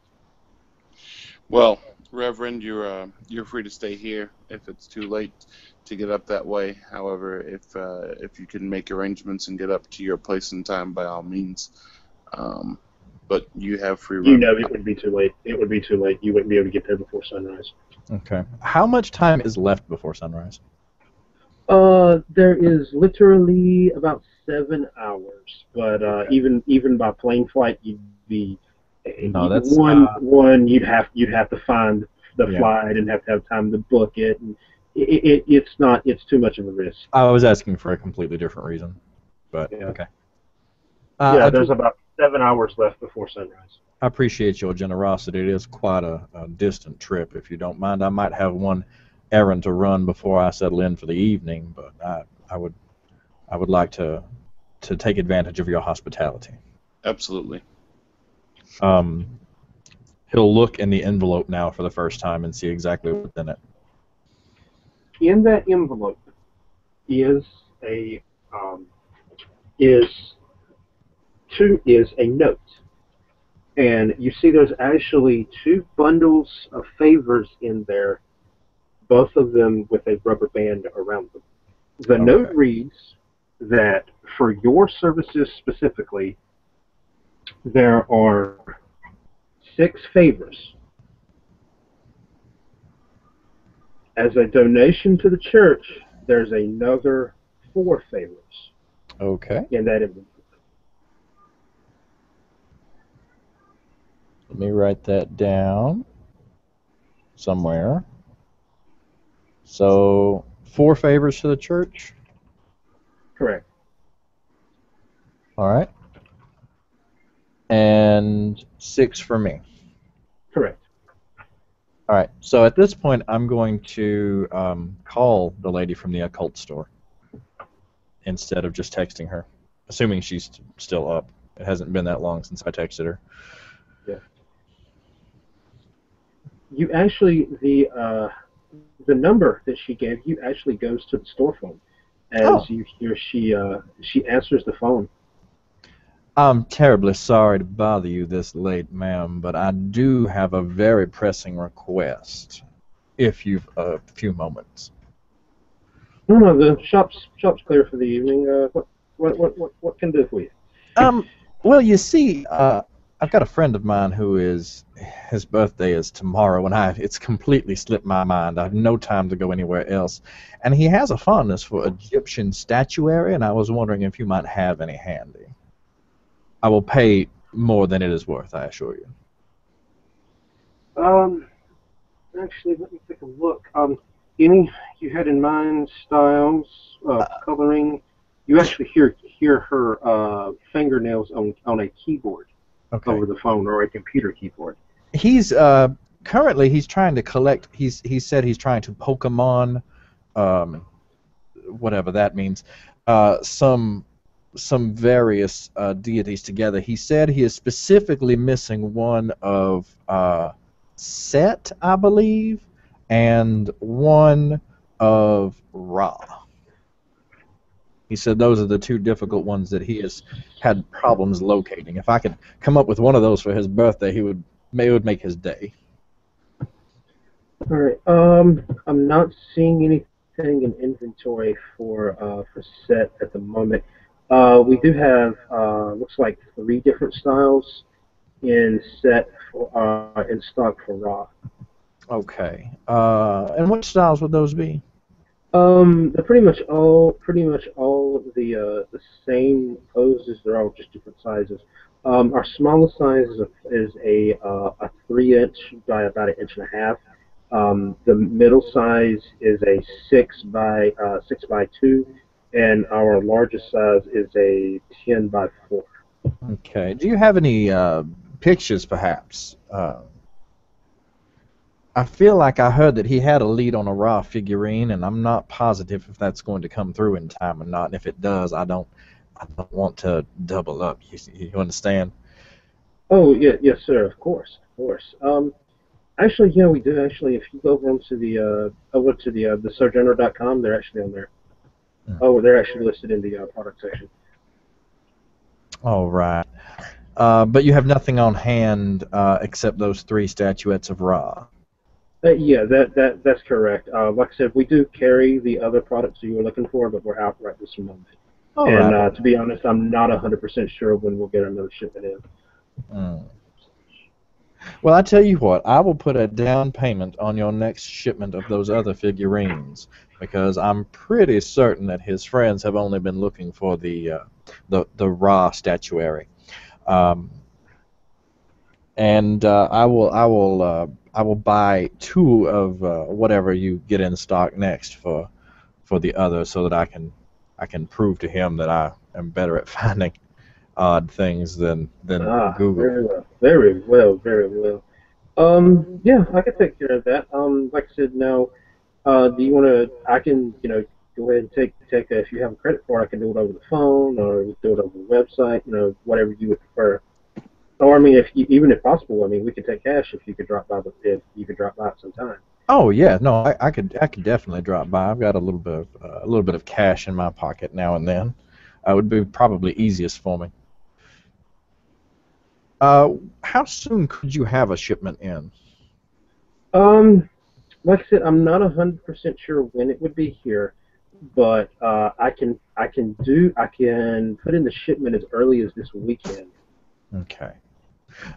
Well, Reverend, you're free to stay here if it's too late to get up that way. However, if you can make arrangements and get up to your place in time, by all means. But you have free room. You know it would be too late. It would be too late. You wouldn't be able to get there before sunrise. Okay. How much time is left before sunrise? There is literally about 7 hours, but even by plane flight, you'd be No, that's one. You'd have to find the Yeah. flight and have to have time to book it. And it's too much of a risk. I was asking for a completely different reason, but Yeah. okay. There's about 7 hours left before sunrise. I appreciate your generosity. It is quite a distant trip. If you don't mind, I might have one errand to run before I settle in for the evening, but I would like to take advantage of your hospitality. Absolutely. He'll look in the envelope now for the first time and see exactly what's in it. In that envelope is a note, and you see there's actually 2 bundles of favors in there, both of them with a rubber band around them. The note reads that for your services specifically, there are 6 favors. As a donation to the church, there's another 4 favors. Okay. In that envelope. Let me write that down somewhere. So, 4 favors to the church? Correct. All right. And 6 for me. Correct. All right. So at this point, I'm going to call the lady from the occult store instead of just texting her, assuming she's still up. It hasn't been that long since I texted her. Yeah. You actually the number that she gave you actually goes to the store phone as you hear she answers the phone. I'm terribly sorry to bother you this late, ma'am, but I do have a very pressing request. If you've a few moments. No, the shop's clear for the evening. What can I do for you? Well, you see, I've got a friend of mine who his birthday is tomorrow, and it's completely slipped my mind. I have no time to go anywhere else, and he has a fondness for Egyptian statuary, and I was wondering if you might have any handy. I will pay more than it is worth, I assure you. Actually, let me take a look. Any you had in mind styles, coloring? You actually hear her fingernails on a keyboard over the phone or a computer keyboard. He's currently he's trying to collect. He said he's trying to Pokemon, whatever that means, some various deities together. He said he is specifically missing one of Set, I believe, and one of Ra. He said those are the 2 difficult ones that he has had problems locating. If I could come up with one of those for his birthday, it would make his day. All right. I'm not seeing anything in inventory for Set at the moment. We do have looks like 3 different styles in Set in stock for Ra. Okay. And what styles would those be? They're pretty much all the same poses. They're all just different sizes. Our smallest size is a 3-inch by about 1.5 inches. The middle size is a 6 by 2, and our largest size is a 10 by 4. Okay. Do you have any pictures, perhaps? I feel like I heard that he had a lead on a Ra figurine, and I'm not positive if that's going to come through in time or not. And if it does, I don't want to double up. You understand? Oh yeah, yes sir. Of course. Actually, yeah, we do. Actually, if you go over to the sojourner.com, they're actually on there. Oh, they're actually listed in the product section. All right. But you have nothing on hand except those 3 statuettes of Ra. Yeah, that's correct. Like I said, we do carry the other products you were looking for, but we're out right this moment. And to be honest, I'm not 100% sure when we'll get another shipment in. Well, I tell you what, I will put a down payment on your next shipment of those other figurines, because I'm pretty certain that his friends have only been looking for the Ra statuary. and I will buy 2 of whatever you get in stock next for the other, so that I can prove to him that I am better at finding odd things than Ah, Google. very well, very well, very well. Yeah, I can take care of that. Like I said, now, do you want to? I can, go ahead and take. If you have a credit card, I can do it over the phone, or we do it over the website. Whatever you would prefer. Or I mean, even if possible, I mean, we could take cash if you could drop by. If you could drop by at some time. Oh yeah, no, I could definitely drop by. I've got a little bit of cash in my pocket now and then. It would be probably easiest for me. How soon could you have a shipment in? Um, like I said, I'm not 100% sure when it would be here, but I can put in the shipment as early as this weekend. Okay.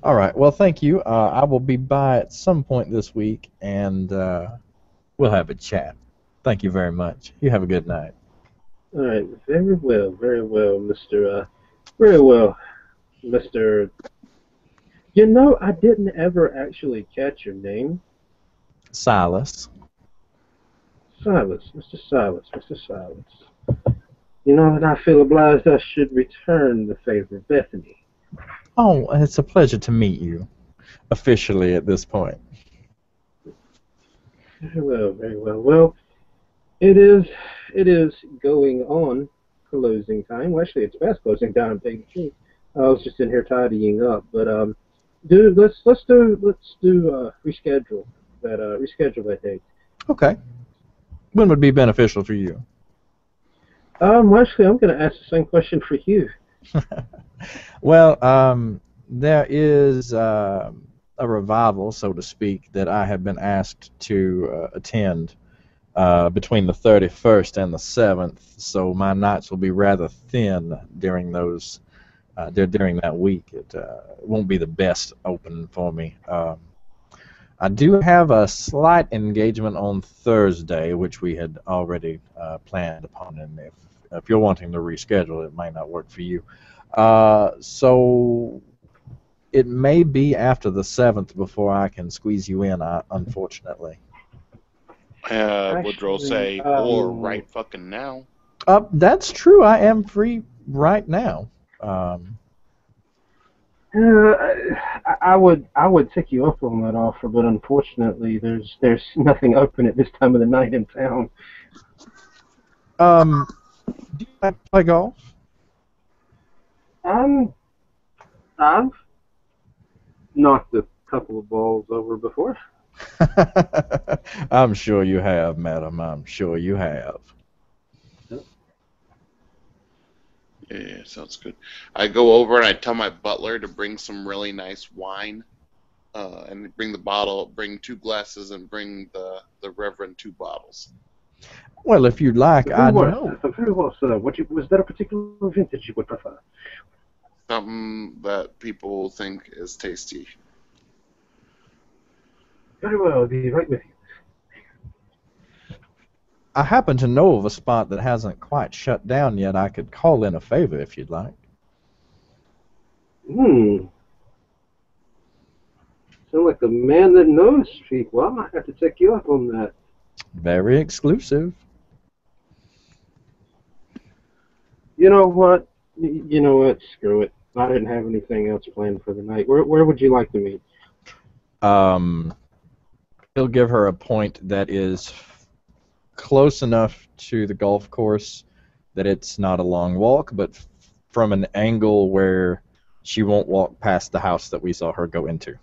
All right. Well, thank you. I will be by at some point this week, and we'll have a chat. Thank you very much. You have a good night. All right, very well, very well, Mister. I didn't ever actually catch your name, Silas. Silas, Mister Silas, Mister Silas. And I feel obliged I should return the favor, Bethany. Oh, it's a pleasure to meet you, officially at this point. Very well, very well. Well, it is going on closing time. Well, actually, it's past closing time. To tell you the truth. I was just in here tidying up, but dude, let's do reschedule that date. Okay. When would be beneficial for you? Well, actually, I'm going to ask the same question for you. Well, there is a revival, so to speak, that I have been asked to attend between the 31st and the 7th, so my nights will be rather thin during during that week. It won't be the best open for me. I do have a slight engagement on Thursday, which we had already planned upon, and if you're wanting to reschedule, it might not work for you. So it may be after the 7th before I can squeeze you in, unfortunately. Woodrow say, or right fucking now. That's true. I am free right now. I would take you up on that offer, but unfortunately, there's nothing open at this time of the night in town. Do you like to play golf? I've knocked a couple of balls over before. I'm sure you have, madam. I'm sure you have. Yeah, sounds good. I go over and I tell my butler to bring some really nice wine, and bring 2 glasses, and bring the Reverend 2 bottles. Well, if you'd like, I know. Very well, sir. Was that a particular vintage you would prefer? Something that people think is tasty. Very well, I'll be right with you. I happen to know of a spot that hasn't quite shut down yet. I could call in a favor if you'd like. Sound like a man that knows people. I might have to take you up on that. Very exclusive. You know what? Screw it. I didn't have anything else planned for the night. Where would you like to meet? He'll give her a point that is close enough to the golf course that it's not a long walk, but from an angle where she won't walk past the house that we saw her go into,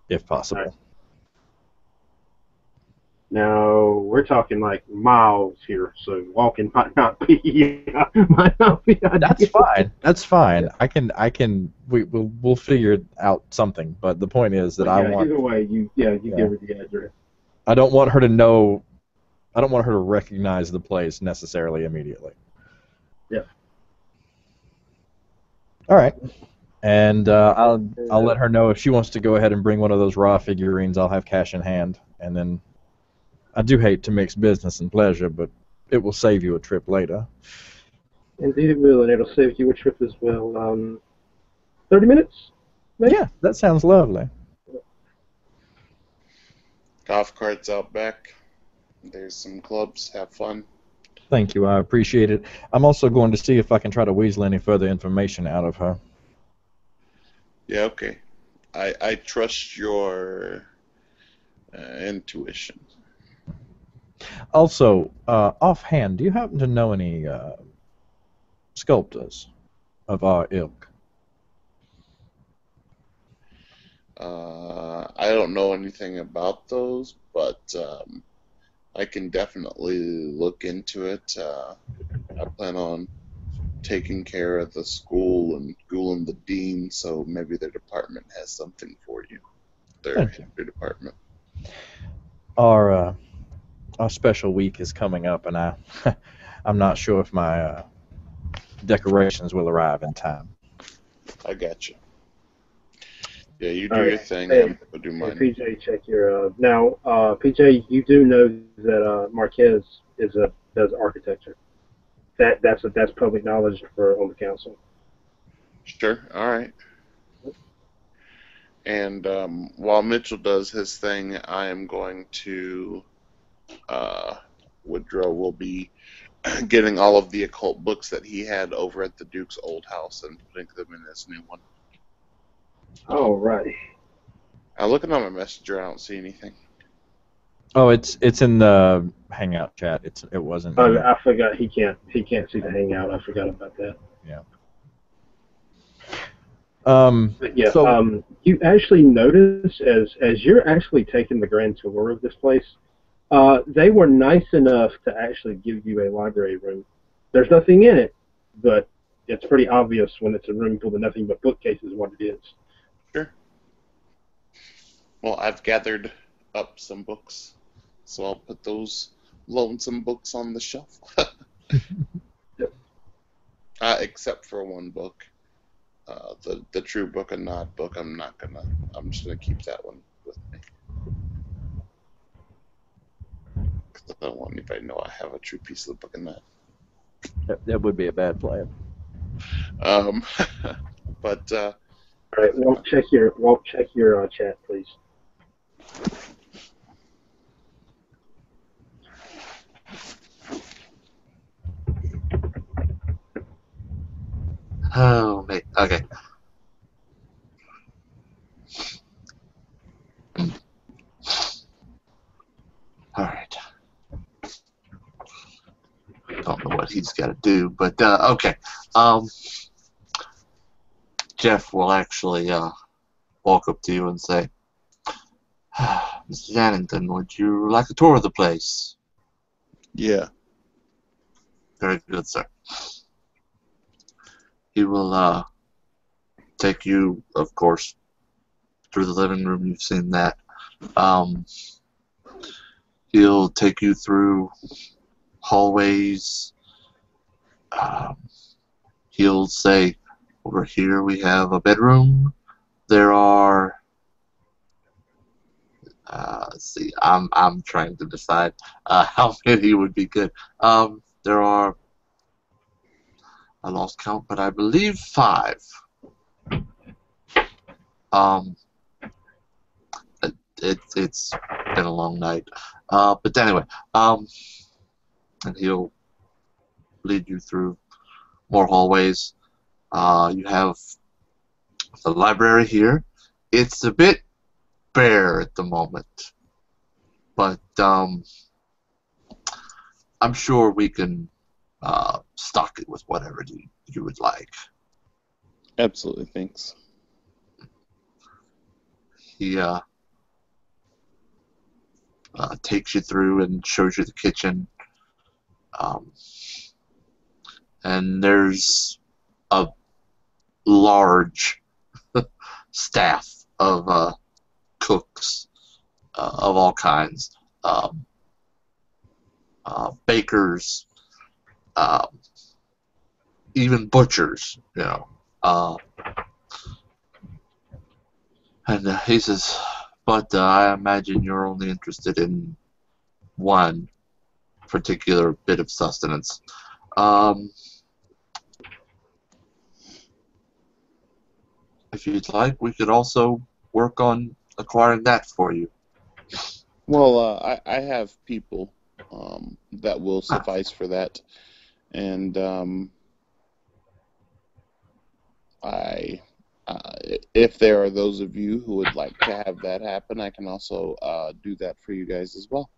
if possible. Right. Now we're talking like miles here, so walking might not be ideal. That's fine. That's fine. We'll figure out something. But the point is that either way, you give her the address. I don't want her to know. I don't want her to recognize the place necessarily immediately. Yeah. All right. And I'll let her know if she wants to go ahead and bring one of those raw figurines. I'll have cash in hand, and then I do hate to mix business and pleasure, but it will save you a trip later. Indeed it will, and it'll save you a trip as well. 30 minutes? Yeah, that sounds lovely. Golf carts out back. There's some clubs. Have fun. Thank you, I appreciate it. I'm also going to see if I can try to weasel any further information out of her. Yeah, okay. I trust your intuition. Also, offhand, do you happen to know any sculptors of our ilk? I don't know anything about those, but I can definitely look into it. I plan on taking care of the school and schooling the dean, so maybe their department has something for you. Their Thank you. history department. Our special week is coming up, and I'm not sure if my decorations will arrive in time. I got you. Yeah, you do All your right. thing, Hey, I'll do hey, mine. PJ, check your now. PJ, you do know that Marquez does architecture. That's public knowledge for on the council. Sure, all right. And while Mitchell does his thing, I am going to Woodrow will be getting all of the occult books that he had over at the Duke's old house and putting them in his new one. All right. Looking on my messenger, I don't see anything. Oh, it's in the Hangout chat. It wasn't. Oh, In I forgot he can't see the hangout. I forgot about that. Yeah. But yeah, So you actually notice as you're actually taking the grand tour of this place, they were nice enough to actually give you a library room. There's nothing in it, but it's pretty obvious when it's a room full of nothing but bookcases what it is. Sure. Well, I've gathered up some books, so I'll put those lonesome books on the shelf. Yep. Except for one book, the True Book of Nod book. I'm just gonna keep that one with me. Because I don't want anybody to know I have a true piece of the Book of Nod. that would be a bad plan. But All right, Walt, check your chat, please. Oh, mate. Okay. All right. Don't know what he's got to do, but okay. Jeff will actually walk up to you and say, Mr. Jannington, would you like a tour of the place? yeah, Very good, sir. He will take you, of course, through the living room. You've seen that. He'll take you through hallways. He'll say, over here we have a bedroom. There are, let's see, I'm trying to decide how many would be good. There are, I lost count, but I believe 5. It's been a long night. But anyway, and he'll lead you through more hallways. You have the library here. It's a bit bare at the moment, but I'm sure we can stock it with whatever you would like. absolutely. Thanks. He takes you through and shows you the kitchen. And there's a large staff of cooks of all kinds, bakers, even butchers, you know. And he says, but I imagine you're only interested in one particular bit of sustenance. if you'd like, we could also work on acquiring that for you. Well, I have people that will suffice for that, and if there are those of you who would like to have that happen, I can also do that for you guys as well.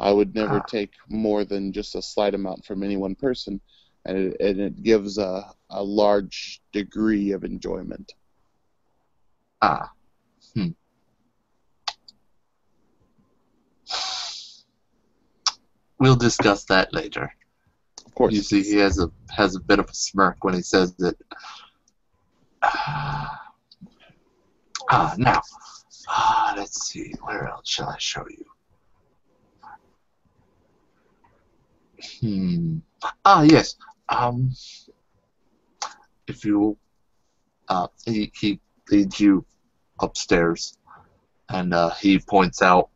I would never take more than just a slight amount from any one person, and it gives a large degree of enjoyment. We'll discuss that later. Of course. You see, he has a bit of a smirk when he says it. Now, let's see. Where else shall I show you? Yes. If you, he leads you upstairs, and he points out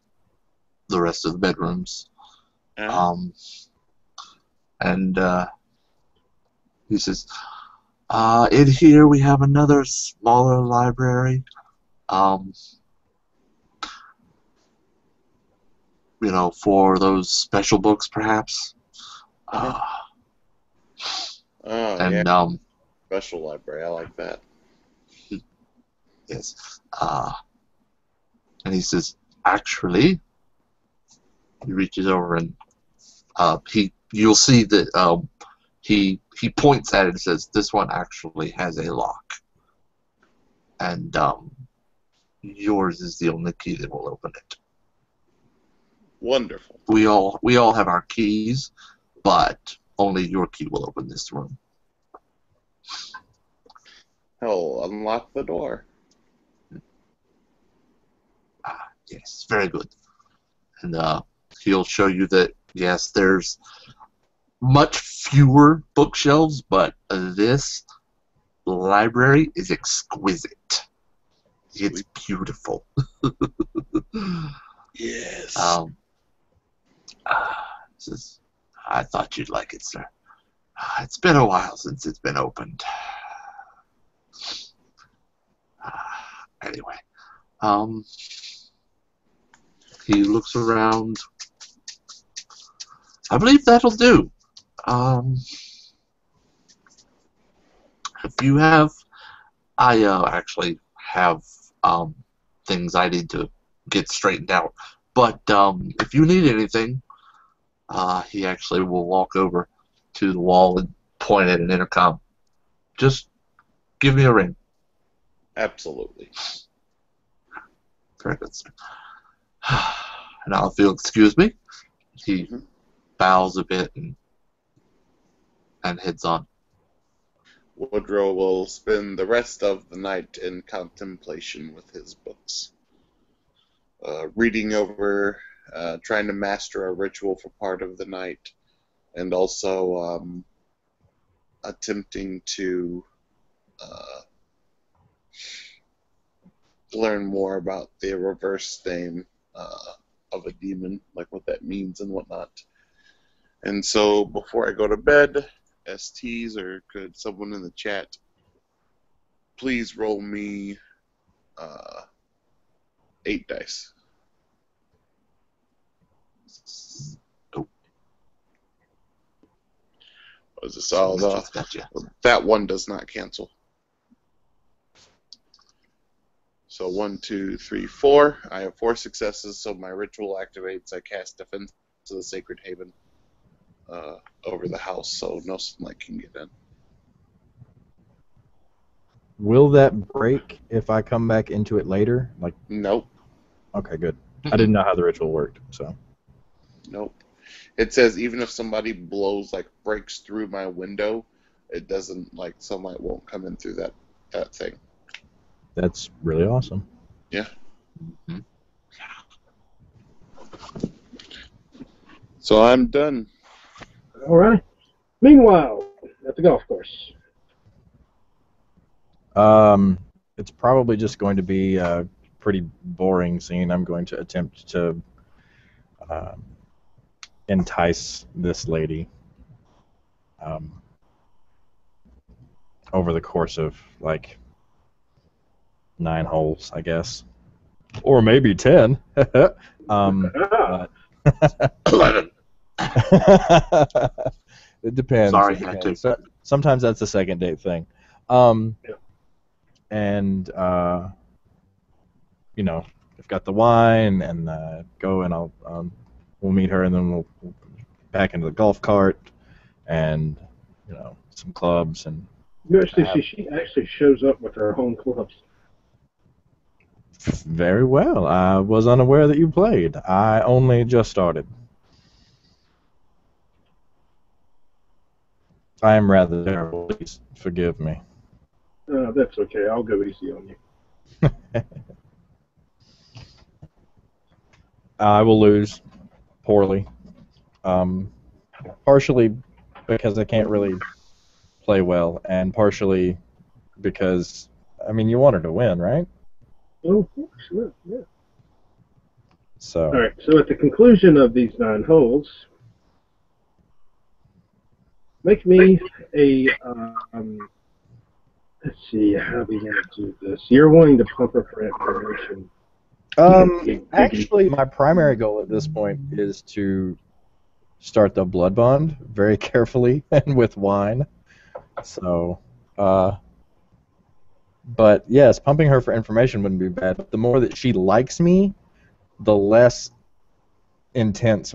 the rest of the bedrooms. And he says, in here we have another smaller library. You know, for those special books, perhaps. Yeah. Special library, I like that. Yes. And he says, actually, he reaches over and you'll see that he points at it and says, this one actually has a lock. And yours is the only key that will open it. Wonderful. We all have our keys, but only your key will open this room. He'll unlock the door. Yes, very good. And he'll show you that, yes, there's much fewer bookshelves, but this library is exquisite. It's beautiful. Yes. Says, I thought you'd like it, sir. It's been a while since it's been opened. Anyway, he looks around. I believe that'll do. If you have, I actually have things I need to get straightened out. But if you need anything, he actually will walk over to the wall and point at an intercom. Just give me a ring. Absolutely. Very good, sir. And now, if you'll excuse me, he bows a bit and heads on. Woodrow will spend the rest of the night in contemplation with his books. Reading over, trying to master a ritual for part of the night, and also attempting to learn more about the reverse name of a demon, like what that means and whatnot. And so before I go to bed, STs, or could someone in the chat please roll me 8 dice? Oh. Was this all that one does not cancel. So 1, 2, 3, 4. I have 4 successes, so my ritual activates. I cast Defense of the Sacred Haven over the house, so no sunlight can get in. Will that break if I come back into it later? Like, nope. Okay, good. I didn't know how the ritual worked, so. Nope. It says even if somebody breaks through my window, it doesn't, sunlight won't come in through that thing. That's really awesome. Yeah. So I'm done. All right. Meanwhile, at the golf course. It's probably just going to be a pretty boring scene. I'm going to attempt to entice this lady over the course of like 9 holes, I guess, or maybe 10. But 11. it depends. Sorry, It had depends. to. Sometimes that's a second date thing. Yeah. And you know, I've got the wine, and go and we'll meet her, and then we'll back into the golf cart, and some clubs, and She actually shows up with her home clubs. very well. I was unaware that you played. I only just started. I am rather terrible. Please forgive me. That's okay. I'll go easy on you. I will lose poorly. Partially because I can't really play well, and partially because, I mean, you want her to win, right? Oh, sure, yeah. So. All right. So at the conclusion of these 9 holes, make me a. Let's see. How are we going to do this? You're wanting to pump her for information. Actually, my primary goal at this point is to start the blood bond very carefully and with wine. So, but yes, pumping her for information wouldn't be bad. But the more that she likes me, the less intense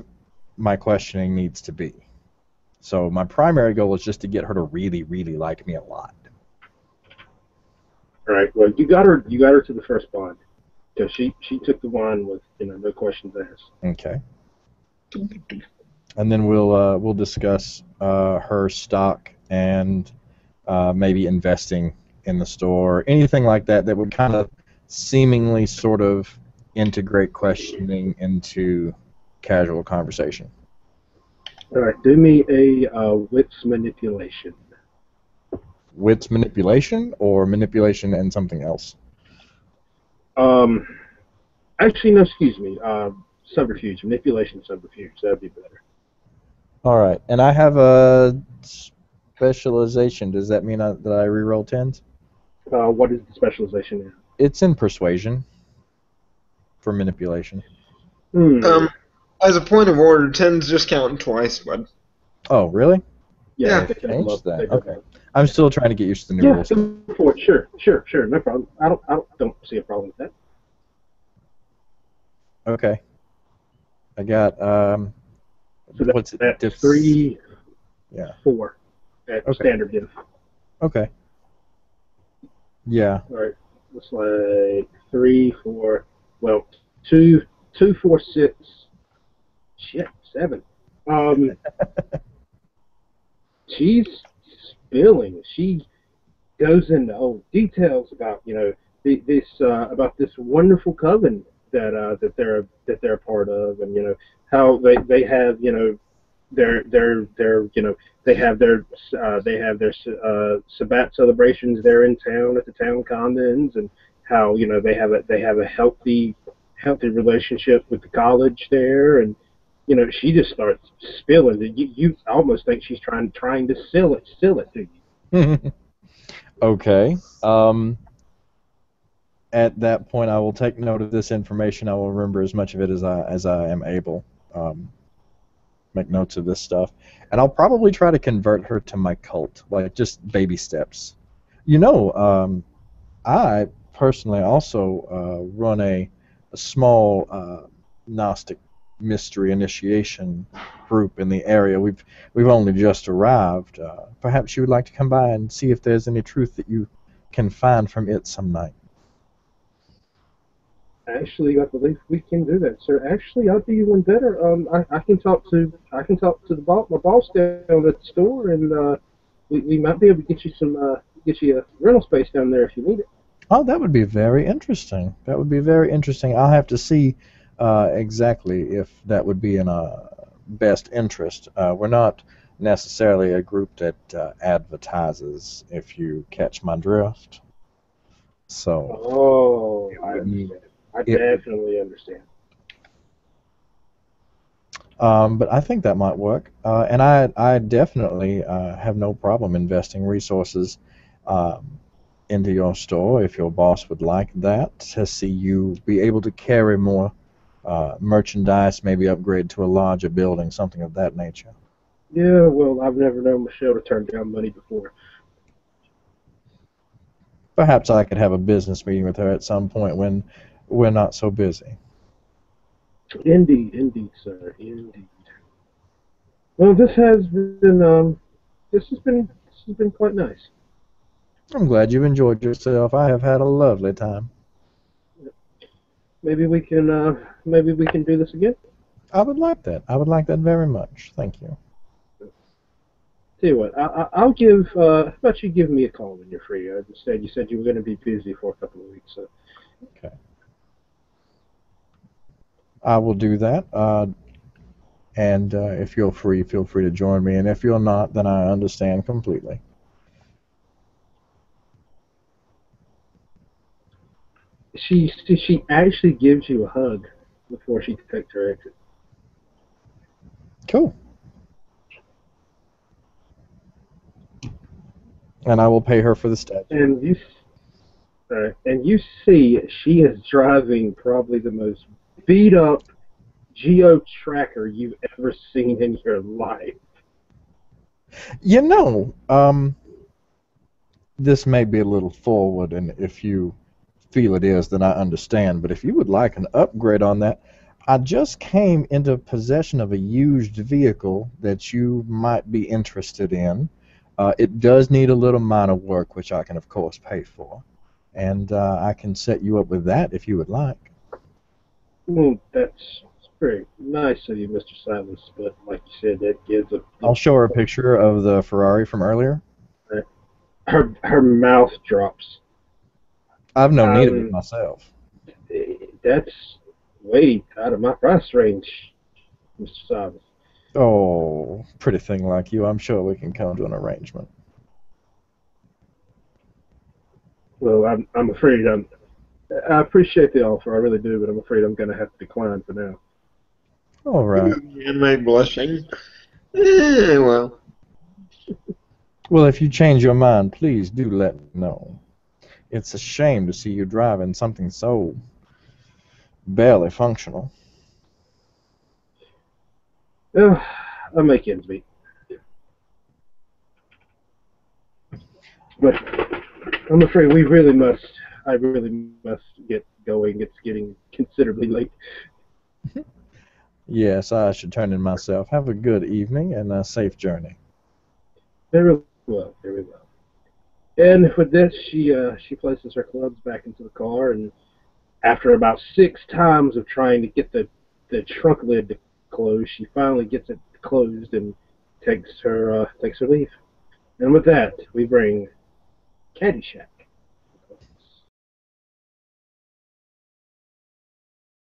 my questioning needs to be. So my primary goal is just to get her to really, really like me a lot. All right. Well, you got her to the first bond because she took the wine with no questions asked. Okay. And then we'll discuss her stock and maybe investing in the store, anything like that would kind of seemingly sort of integrate questioning into casual conversation. All right. Do me a wits manipulation. Wits manipulation or manipulation and something else? Actually, no. Excuse me. Subterfuge. Manipulation. Subterfuge. That'd be better. All right. And I have a specialization. Does that mean that I reroll 10s? What is the specialization in? It's in persuasion for manipulation. As a point of order, 10s just count twice, bud. Oh, really? Yeah. Changed that. Okay. I'm still trying to get used to the new rules. Go for it. Sure. No problem. I don't see a problem with that. Okay. I got So what's it? that's 3, Yeah. 4 at standard diff. Okay. Yeah. All right. Looks like 3, 4. Well, 2, 4, 6. Shit, 7. She's spilling. She goes into details about about this wonderful coven that they're a part of, and how they have they have their Sabbat celebrations there in town at the town commons, and how they have a healthy relationship with the college there, and she just starts spilling. You almost think she's trying to sell it to you. Okay. At that point, I will take note of this information. I will remember as much of it as I am able. Make notes of this stuff, and I'll probably try to convert her to my cult, like just baby steps. I personally also run a small Gnostic mystery initiation group in the area. We've only just arrived. Perhaps you would like to come by and see if there's any truth that you can find from it some night. Actually, I believe we can do that, sir. Actually, I'll do you one better. I can talk to my boss down at the store, and we might be able to get you a rental space down there if you need it. Oh, that would be very interesting. That would be very interesting. I'll have to see exactly if that would be in a best interest. We're not necessarily a group that advertises, if you catch my drift. So. I understand. I definitely understand. But I think that might work, and I definitely have no problem investing resources into your store if your boss would like that, to see you be able to carry more merchandise, maybe upgrade to a larger building, something of that nature. Yeah, well, I've never known Michelle to turn down money before. Perhaps I could have a business meeting with her at some point when we're not so busy. Indeed, sir, indeed. Well, this has been quite nice. I'm glad you've enjoyed yourself. I have had a lovely time. Maybe we can do this again. I would like that. I would like that very much. Thank you. Tell you what, I'll give. How about you give me a call when you're free? Instead, you said you were going to be busy for a couple of weeks. So. Okay. I will do that. And if you're free, feel free to join me. And if you're not, then I understand completely. She actually gives you a hug before she takes her exit. Cool. And I will pay her for the statue. And you see she is driving probably the most beat up Geo Tracker you've ever seen in your life. You know, this may be a little forward, and if you feel it is, then I understand. But if you would like an upgrade on that, I just came into possession of a used vehicle that you might be interested in. It does need a little minor work, which I can, of course, pay for. And I can set you up with that if you would like. Well, that's very nice of you, Mr. Silas, but like you said, that gives a... I'll show her a picture of the Ferrari from earlier. Her mouth drops. I've no need of it myself. That's way out of my price range, Mr. Silas. Oh, pretty thing like you. I'm sure we can come to an arrangement. Well, I'm afraid I appreciate the offer, I really do, but I'm afraid I'm going to have to decline for now. All right. Am I blushing? Well. Well, if you change your mind, please do let me know. It's a shame to see you driving something so barely functional. I'll make ends meet. But I'm afraid I really must get going. It's getting considerably late. Yes, I should turn in myself. Have a good evening and a safe journey. Very well, very well. And with this, she places her clubs back into the car, and after about 6 times of trying to get the trunk lid to close, she finally gets it closed and takes her leave. And with that, we bring Caddyshack.